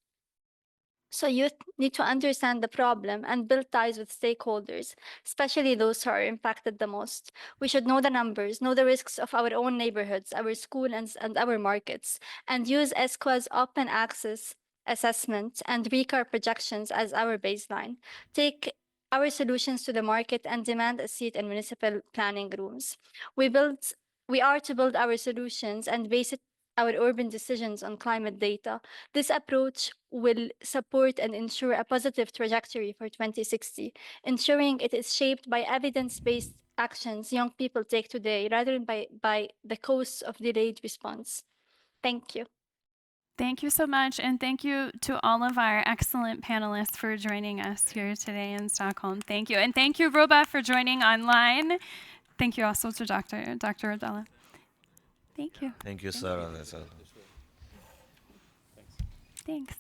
So youth need to understand the problem and build ties with stakeholders, especially those who are impacted the most. We should know the numbers, know the risks of our own neighborhoods, our schools, and our markets, and use ESCWA's open access assessment and RECAR projections as our baseline. Take our solutions to the market and demand a seat in municipal planning rooms. We are to build our solutions and base our urban decisions on climate data. This approach will support and ensure a positive trajectory for 2060, ensuring it is shaped by evidence-based actions young people take today rather than by the costs of delayed response. Thank you. Thank you so much, and thank you to all of our excellent panelists for joining us here today in Stockholm. Thank you, and thank you, Roba, for joining online. Thank you also to Dr. Abdallah. Thank you. Thank you, Sarah. Thanks.